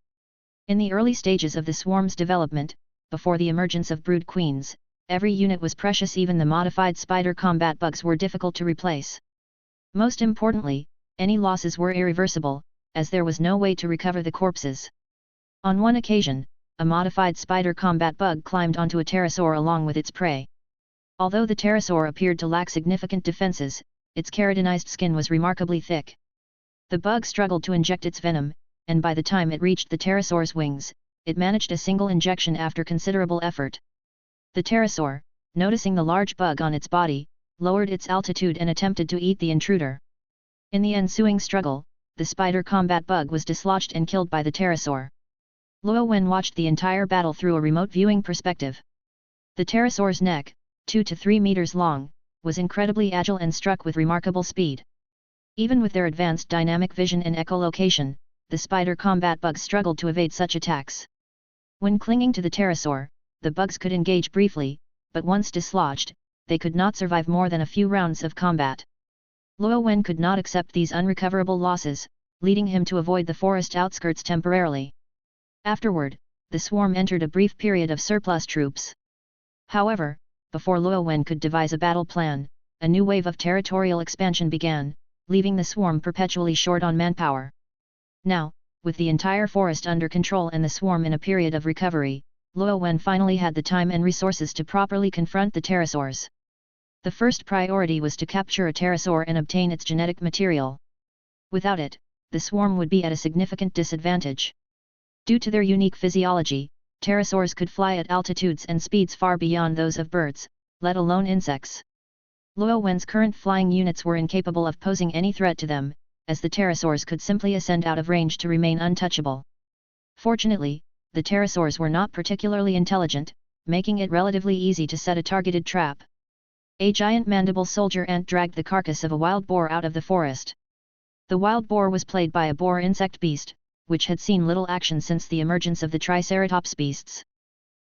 In the early stages of the swarm's development, before the emergence of brood queens, every unit was precious. Even the modified spider combat bugs were difficult to replace. Most importantly, any losses were irreversible, as there was no way to recover the corpses. On one occasion, a modified spider combat bug climbed onto a pterosaur along with its prey. Although the pterosaur appeared to lack significant defenses, its keratinized skin was remarkably thick. The bug struggled to inject its venom, and by the time it reached the pterosaur's wings, it managed a single injection after considerable effort. The pterosaur, noticing the large bug on its body, lowered its altitude and attempted to eat the intruder. In the ensuing struggle, the spider combat bug was dislodged and killed by the pterosaur. Luo Wen watched the entire battle through a remote viewing perspective. The pterosaur's neck, 2 to 3 meters long, was incredibly agile and struck with remarkable speed. Even with their advanced dynamic vision and echolocation, the spider combat bugs struggled to evade such attacks. When clinging to the pterosaur, the bugs could engage briefly, but once dislodged, they could not survive more than a few rounds of combat. Luo Wen could not accept these unrecoverable losses, leading him to avoid the forest outskirts temporarily. Afterward, the swarm entered a brief period of surplus troops. However, before Luo Wen could devise a battle plan, a new wave of territorial expansion began, leaving the swarm perpetually short on manpower. Now, with the entire forest under control and the swarm in a period of recovery, Luo Wen finally had the time and resources to properly confront the pterosaurs. The first priority was to capture a pterosaur and obtain its genetic material. Without it, the swarm would be at a significant disadvantage. Due to their unique physiology, pterosaurs could fly at altitudes and speeds far beyond those of birds, let alone insects. Luo Wen's current flying units were incapable of posing any threat to them, as the pterosaurs could simply ascend out of range to remain untouchable. Fortunately, the pterosaurs were not particularly intelligent, making it relatively easy to set a targeted trap. A giant mandible soldier ant dragged the carcass of a wild boar out of the forest. The wild boar was played by a boar insect beast, which had seen little action since the emergence of the Triceratops beasts.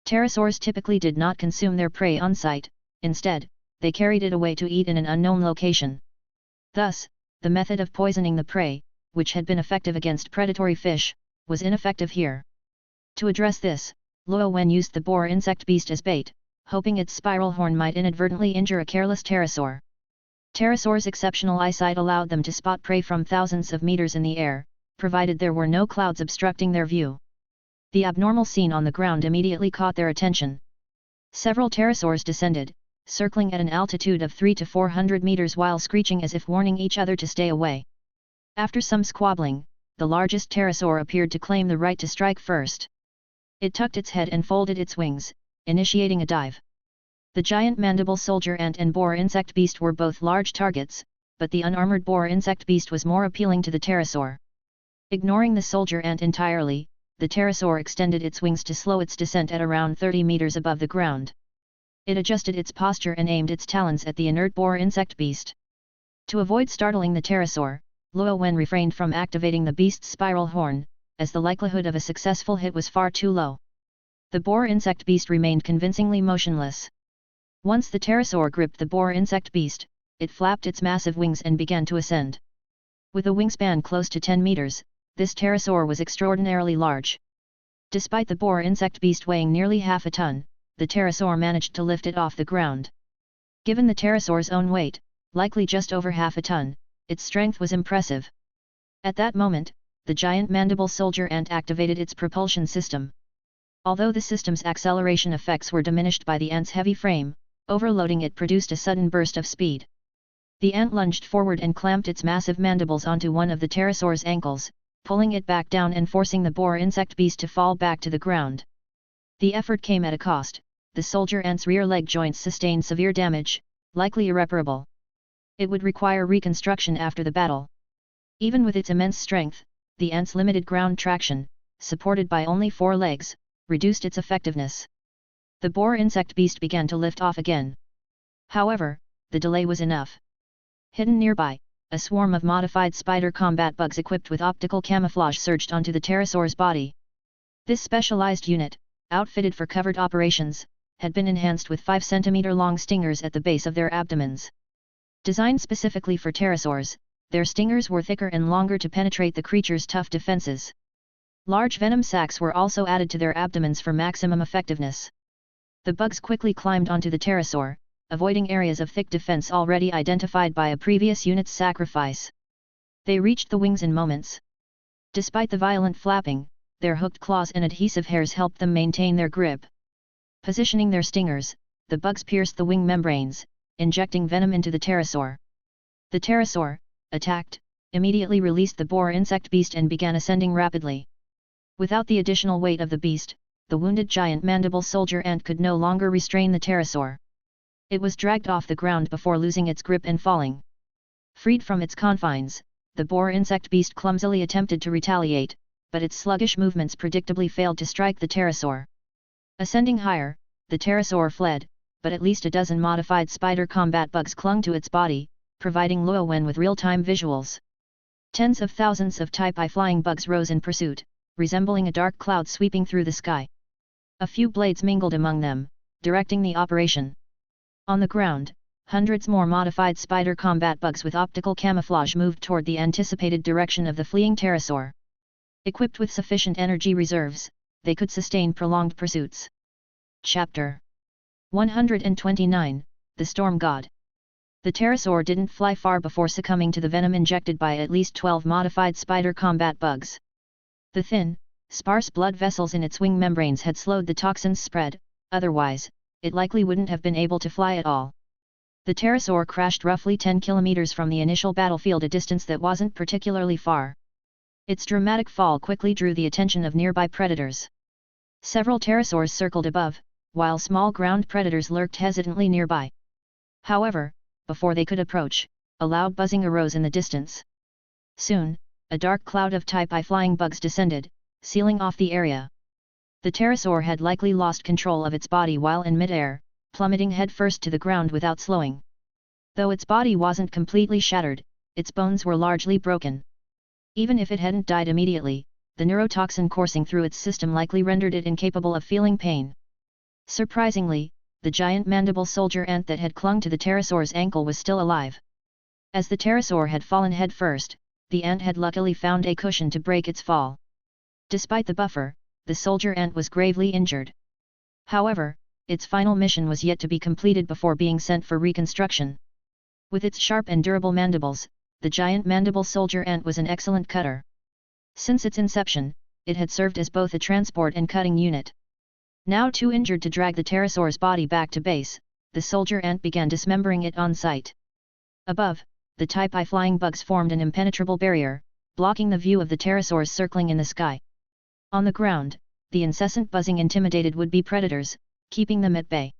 Pterosaurs typically did not consume their prey on sight, instead, they carried it away to eat in an unknown location. Thus, the method of poisoning the prey, which had been effective against predatory fish, was ineffective here. To address this, Luo Wen used the boar insect beast as bait, hoping its spiral horn might inadvertently injure a careless pterosaur. Pterosaurs' exceptional eyesight allowed them to spot prey from thousands of meters in the air, provided there were no clouds obstructing their view. The abnormal scene on the ground immediately caught their attention. Several pterosaurs descended, circling at an altitude of 300 to 400 meters while screeching as if warning each other to stay away. After some squabbling, the largest pterosaur appeared to claim the right to strike first. It tucked its head and folded its wings, initiating a dive. The giant mandible soldier ant and boar insect beast were both large targets, but the unarmored boar insect beast was more appealing to the pterosaur. Ignoring the soldier ant entirely, the pterosaur extended its wings to slow its descent at around 30 meters above the ground. It adjusted its posture and aimed its talons at the inert boar insect beast. To avoid startling the pterosaur, Luo Wen refrained from activating the beast's spiral horn, as the likelihood of a successful hit was far too low. The boar insect beast remained convincingly motionless. Once the pterosaur gripped the boar insect beast, it flapped its massive wings and began to ascend. With a wingspan close to 10 meters, this pterosaur was extraordinarily large. Despite the boar insect beast weighing nearly half a ton, the pterosaur managed to lift it off the ground. Given the pterosaur's own weight, likely just over half a ton, its strength was impressive. At that moment, the giant mandible soldier ant activated its propulsion system. Although the system's acceleration effects were diminished by the ant's heavy frame, overloading it produced a sudden burst of speed. The ant lunged forward and clamped its massive mandibles onto one of the pterosaur's ankles, pulling it back down and forcing the boar insect beast to fall back to the ground. The effort came at a cost. The soldier ant's rear leg joints sustained severe damage, likely irreparable. It would require reconstruction after the battle. Even with its immense strength, the ant's limited ground traction, supported by only 4 legs, reduced its effectiveness. The boar insect beast began to lift off again. However, the delay was enough. Hidden nearby, a swarm of modified spider combat bugs equipped with optical camouflage surged onto the pterosaur's body. This specialized unit, outfitted for covert operations, had been enhanced with 5 cm long stingers at the base of their abdomens. Designed specifically for pterosaurs, their stingers were thicker and longer to penetrate the creature's tough defenses. Large venom sacs were also added to their abdomens for maximum effectiveness. The bugs quickly climbed onto the pterosaur, avoiding areas of thick defense already identified by a previous unit's sacrifice. They reached the wings in moments. Despite the violent flapping, their hooked claws and adhesive hairs helped them maintain their grip. Positioning their stingers, the bugs pierced the wing membranes, injecting venom into the pterosaur. The pterosaur, attacked, immediately released the boar insect beast and began ascending rapidly. Without the additional weight of the beast, the wounded giant mandible soldier ant could no longer restrain the pterosaur. It was dragged off the ground before losing its grip and falling. Freed from its confines, the boar insect beast clumsily attempted to retaliate, but its sluggish movements predictably failed to strike the pterosaur. Ascending higher, the pterosaur fled, but at least a dozen modified spider combat bugs clung to its body, providing Luo Wen with real-time visuals. Tens of thousands of Type I flying bugs rose in pursuit, resembling a dark cloud sweeping through the sky. A few blades mingled among them, directing the operation. On the ground, hundreds more modified spider combat bugs with optical camouflage moved toward the anticipated direction of the fleeing pterosaur. Equipped with sufficient energy reserves, they could sustain prolonged pursuits. Chapter 129, The Storm God. The pterosaur didn't fly far before succumbing to the venom injected by at least 12 modified spider combat bugs. The thin, sparse blood vessels in its wing membranes had slowed the toxin's spread, otherwise, it likely wouldn't have been able to fly at all. The pterosaur crashed roughly 10 kilometers from the initial battlefield, a distance that wasn't particularly far. Its dramatic fall quickly drew the attention of nearby predators. Several pterosaurs circled above, while small ground predators lurked hesitantly nearby. However, before they could approach, a loud buzzing arose in the distance. Soon, a dark cloud of Type I flying bugs descended, sealing off the area. The pterosaur had likely lost control of its body while in midair, plummeting headfirst to the ground without slowing. Though its body wasn't completely shattered, its bones were largely broken. Even if it hadn't died immediately, the neurotoxin coursing through its system likely rendered it incapable of feeling pain. Surprisingly, the giant mandible soldier ant that had clung to the pterosaur's ankle was still alive. As the pterosaur had fallen head first, the ant had luckily found a cushion to break its fall. Despite the buffer, the soldier ant was gravely injured. However, its final mission was yet to be completed before being sent for reconstruction. With its sharp and durable mandibles, the giant mandible soldier ant was an excellent cutter. Since its inception, it had served as both a transport and cutting unit. Now too injured to drag the pterosaur's body back to base, the soldier ant began dismembering it on sight. Above, the Type I flying bugs formed an impenetrable barrier, blocking the view of the pterosaurs circling in the sky. On the ground, the incessant buzzing intimidated would-be predators, keeping them at bay.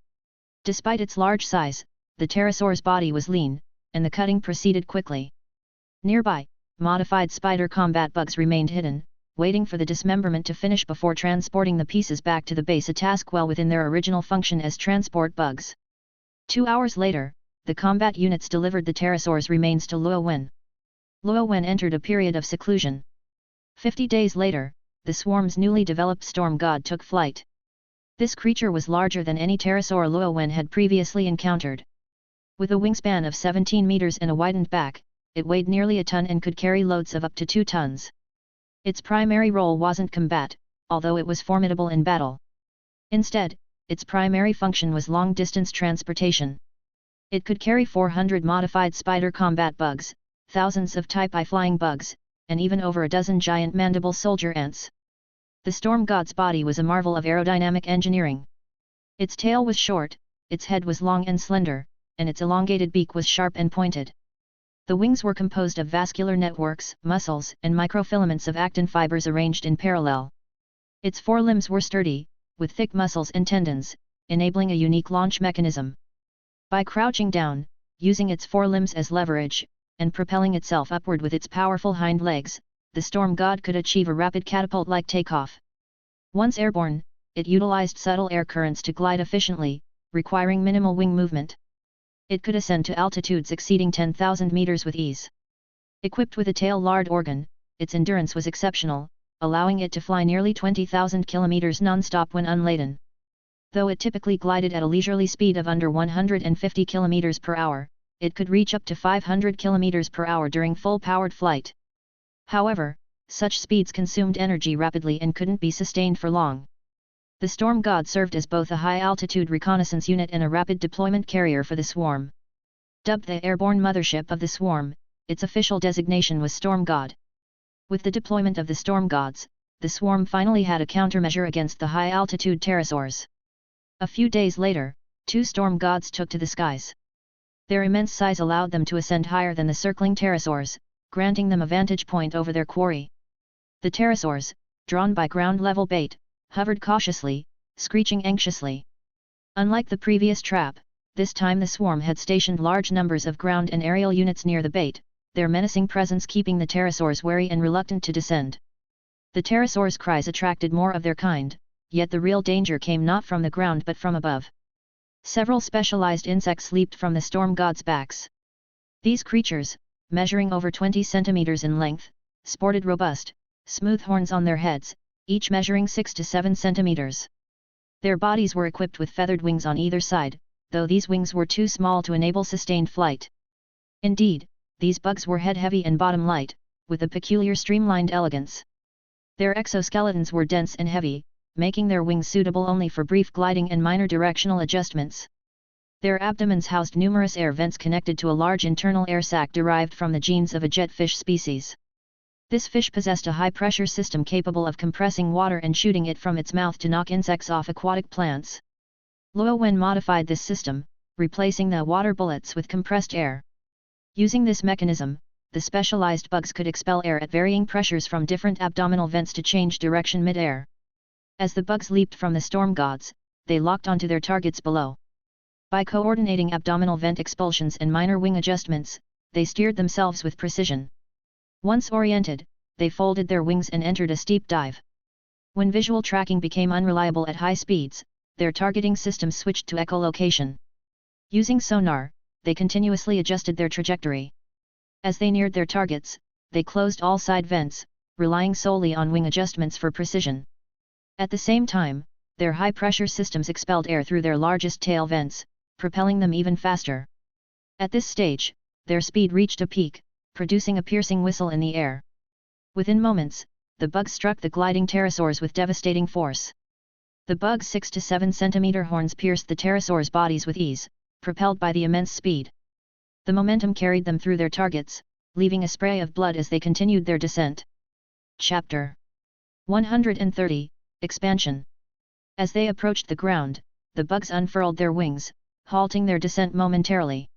Despite its large size, the pterosaur's body was lean, and the cutting proceeded quickly. Nearby, modified spider combat bugs remained hidden, waiting for the dismemberment to finish before transporting the pieces back to the base, a task well within their original function as transport bugs. 2 hours later, the combat units delivered the pterosaur's remains to Luo Wen. Luo Wen entered a period of seclusion. 50 days later, the swarm's newly developed storm god took flight. This creature was larger than any pterosaur Luo Wen had previously encountered. With a wingspan of 17 meters and a widened back, it weighed nearly a ton and could carry loads of up to 2 tons. Its primary role wasn't combat, although it was formidable in battle. Instead, its primary function was long-distance transportation. It could carry 400 modified spider combat bugs, thousands of Type I flying bugs, and even over a dozen giant mandible soldier ants. The storm god's body was a marvel of aerodynamic engineering. Its tail was short, its head was long and slender, and its elongated beak was sharp and pointed. The wings were composed of vascular networks, muscles, and microfilaments of actin fibers arranged in parallel. Its forelimbs were sturdy, with thick muscles and tendons, enabling a unique launch mechanism. By crouching down, using its forelimbs as leverage, and propelling itself upward with its powerful hind legs, the storm god could achieve a rapid catapult-like takeoff. Once airborne, it utilized subtle air currents to glide efficiently, requiring minimal wing movement. It could ascend to altitudes exceeding 10,000 meters with ease. Equipped with a tail-lard organ, its endurance was exceptional, allowing it to fly nearly 20,000 kilometers non-stop when unladen. Though it typically glided at a leisurely speed of under 150 kilometers per hour, it could reach up to 500 kilometers per hour during full-powered flight. However, such speeds consumed energy rapidly and couldn't be sustained for long. The Storm God served as both a high-altitude reconnaissance unit and a rapid deployment carrier for the swarm. Dubbed the airborne mothership of the swarm, its official designation was Storm God. With the deployment of the Storm Gods, the swarm finally had a countermeasure against the high-altitude pterosaurs. A few days later, 2 Storm Gods took to the skies. Their immense size allowed them to ascend higher than the circling pterosaurs, granting them a vantage point over their quarry. The pterosaurs, drawn by ground-level bait, hovered cautiously, screeching anxiously. Unlike the previous trap, this time the swarm had stationed large numbers of ground and aerial units near the bait, their menacing presence keeping the pterosaurs wary and reluctant to descend. The pterosaurs' cries attracted more of their kind, yet the real danger came not from the ground but from above. Several specialized insects leaped from the storm gods' backs. These creatures, measuring over 20 centimeters in length, sported robust, smooth horns on their heads, each measuring 6 to 7 centimeters. Their bodies were equipped with feathered wings on either side, though these wings were too small to enable sustained flight. Indeed, these bugs were head-heavy and bottom-light, with a peculiar streamlined elegance. Their exoskeletons were dense and heavy, making their wings suitable only for brief gliding and minor directional adjustments. Their abdomens housed numerous air vents connected to a large internal air sac derived from the genes of a jetfish species. This fish possessed a high-pressure system capable of compressing water and shooting it from its mouth to knock insects off aquatic plants. Lowen modified this system, replacing the water bullets with compressed air. Using this mechanism, the specialized bugs could expel air at varying pressures from different abdominal vents to change direction mid-air. As the bugs leaped from the storm gods, they locked onto their targets below. By coordinating abdominal vent expulsions and minor wing adjustments, they steered themselves with precision. Once oriented, they folded their wings and entered a steep dive. When visual tracking became unreliable at high speeds, their targeting system switched to echolocation. Using sonar, they continuously adjusted their trajectory. As they neared their targets, they closed all side vents, relying solely on wing adjustments for precision. At the same time, their high-pressure systems expelled air through their largest tail vents, propelling them even faster. At this stage, their speed reached a peak, producing a piercing whistle in the air. Within moments, the bugs struck the gliding pterosaurs with devastating force. The bug's 6 to 7 centimeter horns pierced the pterosaurs' bodies with ease, propelled by the immense speed. The momentum carried them through their targets, leaving a spray of blood as they continued their descent. Chapter 130, Expansion. As they approached the ground, the bugs unfurled their wings, halting their descent momentarily.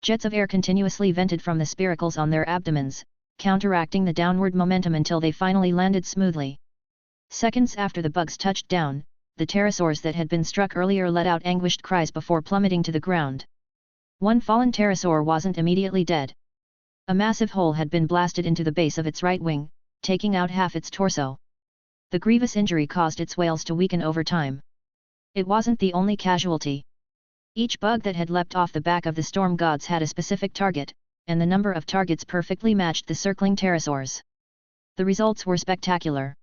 Jets of air continuously vented from the spiracles on their abdomens, counteracting the downward momentum until they finally landed smoothly. Seconds after the bugs touched down, the pterosaurs that had been struck earlier let out anguished cries before plummeting to the ground. One fallen pterosaur wasn't immediately dead. A massive hole had been blasted into the base of its right wing, taking out half its torso. The grievous injury caused its whales to weaken over time. It wasn't the only casualty. Each bug that had leapt off the back of the storm gods had a specific target, and the number of targets perfectly matched the circling pterosaurs. The results were spectacular.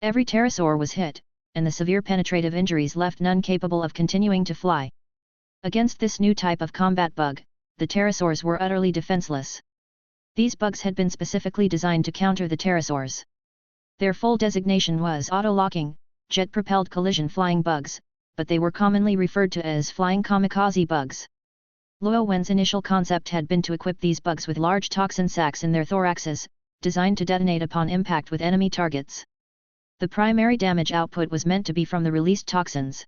Every pterosaur was hit, and the severe penetrative injuries left none capable of continuing to fly. Against this new type of combat bug, the pterosaurs were utterly defenseless. These bugs had been specifically designed to counter the pterosaurs. Their full designation was auto-locking, jet-propelled collision flying bugs, but they were commonly referred to as flying kamikaze bugs. Lowen's initial concept had been to equip these bugs with large toxin sacs in their thoraxes, designed to detonate upon impact with enemy targets. The primary damage output was meant to be from the released toxins.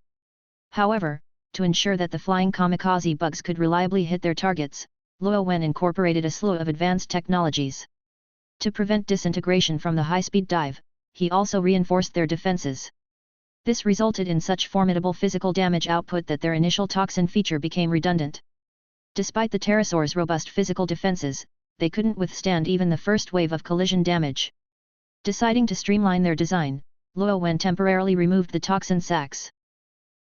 However, to ensure that the flying kamikaze bugs could reliably hit their targets, Luo Wen incorporated a slew of advanced technologies. To prevent disintegration from the high-speed dive, he also reinforced their defenses. This resulted in such formidable physical damage output that their initial toxin feature became redundant. Despite the pterosaurs' robust physical defenses, they couldn't withstand even the first wave of collision damage. Deciding to streamline their design, Luo Wen temporarily removed the toxin sacs.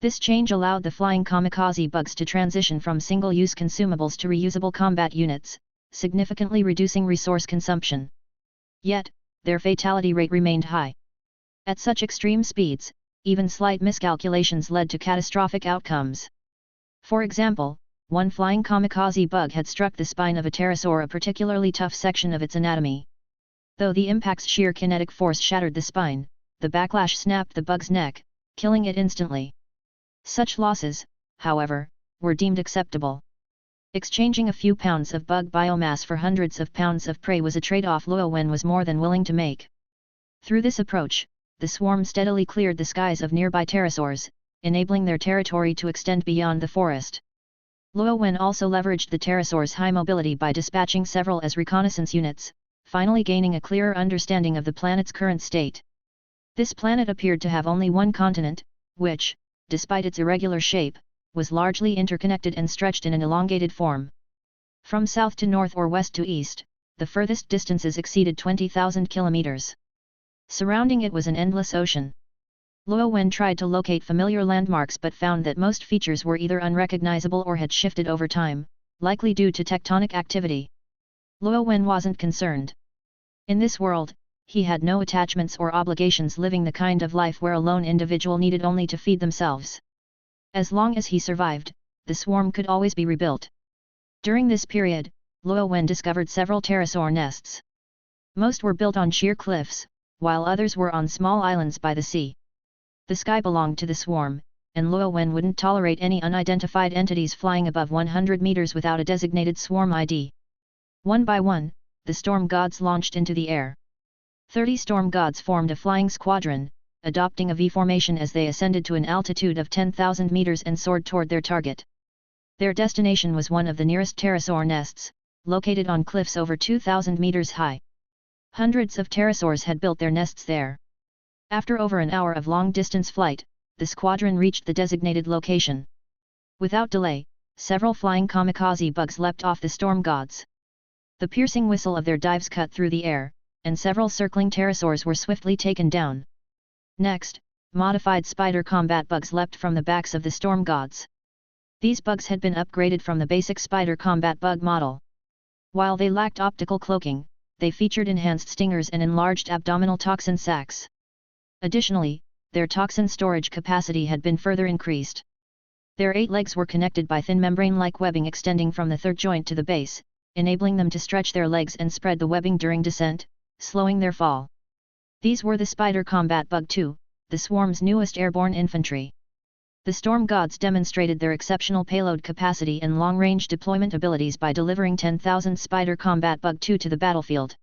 This change allowed the flying kamikaze bugs to transition from single-use consumables to reusable combat units, significantly reducing resource consumption. Yet, their fatality rate remained high. At such extreme speeds, even slight miscalculations led to catastrophic outcomes. For example, one flying kamikaze bug had struck the spine of a pterosaur, a particularly tough section of its anatomy. Though the impact's sheer kinetic force shattered the spine, the backlash snapped the bug's neck, killing it instantly. Such losses, however, were deemed acceptable. Exchanging a few pounds of bug biomass for hundreds of pounds of prey was a trade-off Luo Wen was more than willing to make. Through this approach, the swarm steadily cleared the skies of nearby pterosaurs, enabling their territory to extend beyond the forest. Luo Wen also leveraged the pterosaurs' high mobility by dispatching several as reconnaissance units, finally gaining a clearer understanding of the planet's current state. This planet appeared to have only one continent, which, despite its irregular shape, was largely interconnected and stretched in an elongated form. From south to north or west to east, the furthest distances exceeded 20,000 kilometers. Surrounding it was an endless ocean. Luo Wen tried to locate familiar landmarks but found that most features were either unrecognizable or had shifted over time, likely due to tectonic activity. Luo Wen wasn't concerned. In this world, he had no attachments or obligations, living the kind of life where a lone individual needed only to feed themselves. As long as he survived, the swarm could always be rebuilt. During this period, Luo Wen discovered several pterosaur nests. Most were built on sheer cliffs, while others were on small islands by the sea. The sky belonged to the swarm, and Luo Wen wouldn't tolerate any unidentified entities flying above 100 meters without a designated swarm ID. One by one, the storm gods launched into the air. 30 storm gods formed a flying squadron, adopting a V formation as they ascended to an altitude of 10,000 meters and soared toward their target. Their destination was one of the nearest pterosaur nests, located on cliffs over 2,000 meters high. Hundreds of pterosaurs had built their nests there. After over an hour of long-distance flight, the squadron reached the designated location. Without delay, several flying kamikaze bugs leapt off the storm gods. The piercing whistle of their dives cut through the air, and several circling pterosaurs were swiftly taken down. Next, modified spider combat bugs leapt from the backs of the storm gods. These bugs had been upgraded from the basic spider combat bug model. While they lacked optical cloaking, they featured enhanced stingers and enlarged abdominal toxin sacs. Additionally, their toxin storage capacity had been further increased. Their 8 legs were connected by thin membrane-like webbing extending from the third joint to the base, enabling them to stretch their legs and spread the webbing during descent, slowing their fall. These were the Spider Combat Bug 2, the swarm's newest airborne infantry. The Storm Gods demonstrated their exceptional payload capacity and long-range deployment abilities by delivering 10,000 Spider Combat Bug 2 to the battlefield.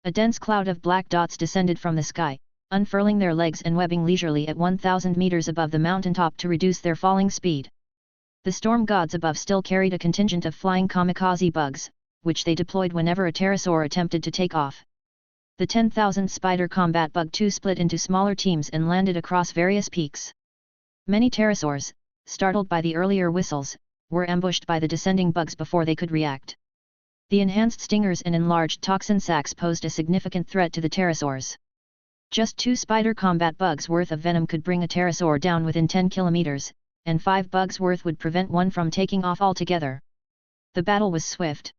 A dense cloud of black dots descended from the sky, unfurling their legs and webbing leisurely at 1,000 meters above the mountaintop to reduce their falling speed. The Storm Gods above still carried a contingent of flying kamikaze bugs, which they deployed whenever a pterosaur attempted to take off. The 10,000 Spider Combat Bug 2 split into smaller teams and landed across various peaks. Many pterosaurs, startled by the earlier whistles, were ambushed by the descending bugs before they could react. The enhanced stingers and enlarged toxin sacs posed a significant threat to the pterosaurs. Just 2 spider combat bugs worth of venom could bring a pterosaur down within 10 kilometers, and 5 bugs worth would prevent one from taking off altogether. The battle was swift.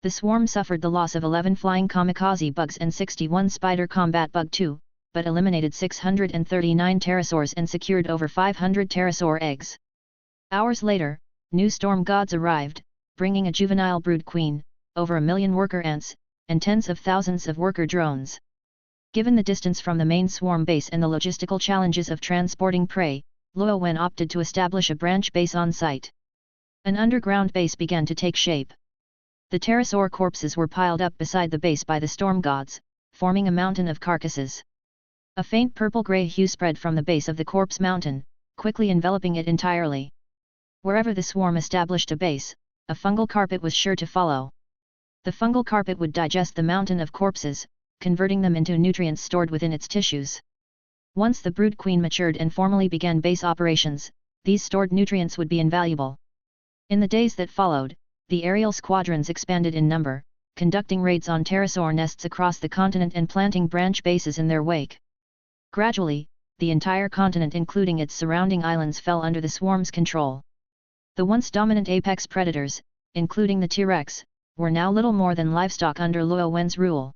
The swarm suffered the loss of 11 flying kamikaze bugs and 61 spider combat bug 2, but eliminated 639 pterosaurs and secured over 500 pterosaur eggs. Hours later, new storm gods arrived, bringing a juvenile brood queen, over 1 million worker ants, and tens of thousands of worker drones. Given the distance from the main swarm base and the logistical challenges of transporting prey, Luo Wen opted to establish a branch base on site. An underground base began to take shape. The pterosaur corpses were piled up beside the base by the storm gods, forming a mountain of carcasses. A faint purple-gray hue spread from the base of the corpse mountain, quickly enveloping it entirely. Wherever the swarm established a base, a fungal carpet was sure to follow. The fungal carpet would digest the mountain of corpses, converting them into nutrients stored within its tissues. Once the brood queen matured and formally began base operations, these stored nutrients would be invaluable. In the days that followed, the aerial squadrons expanded in number, conducting raids on pterosaur nests across the continent and planting branch bases in their wake. Gradually, the entire continent including its surrounding islands fell under the swarm's control. The once dominant apex predators, including the T-Rex, were now little more than livestock under Luo Wen's rule.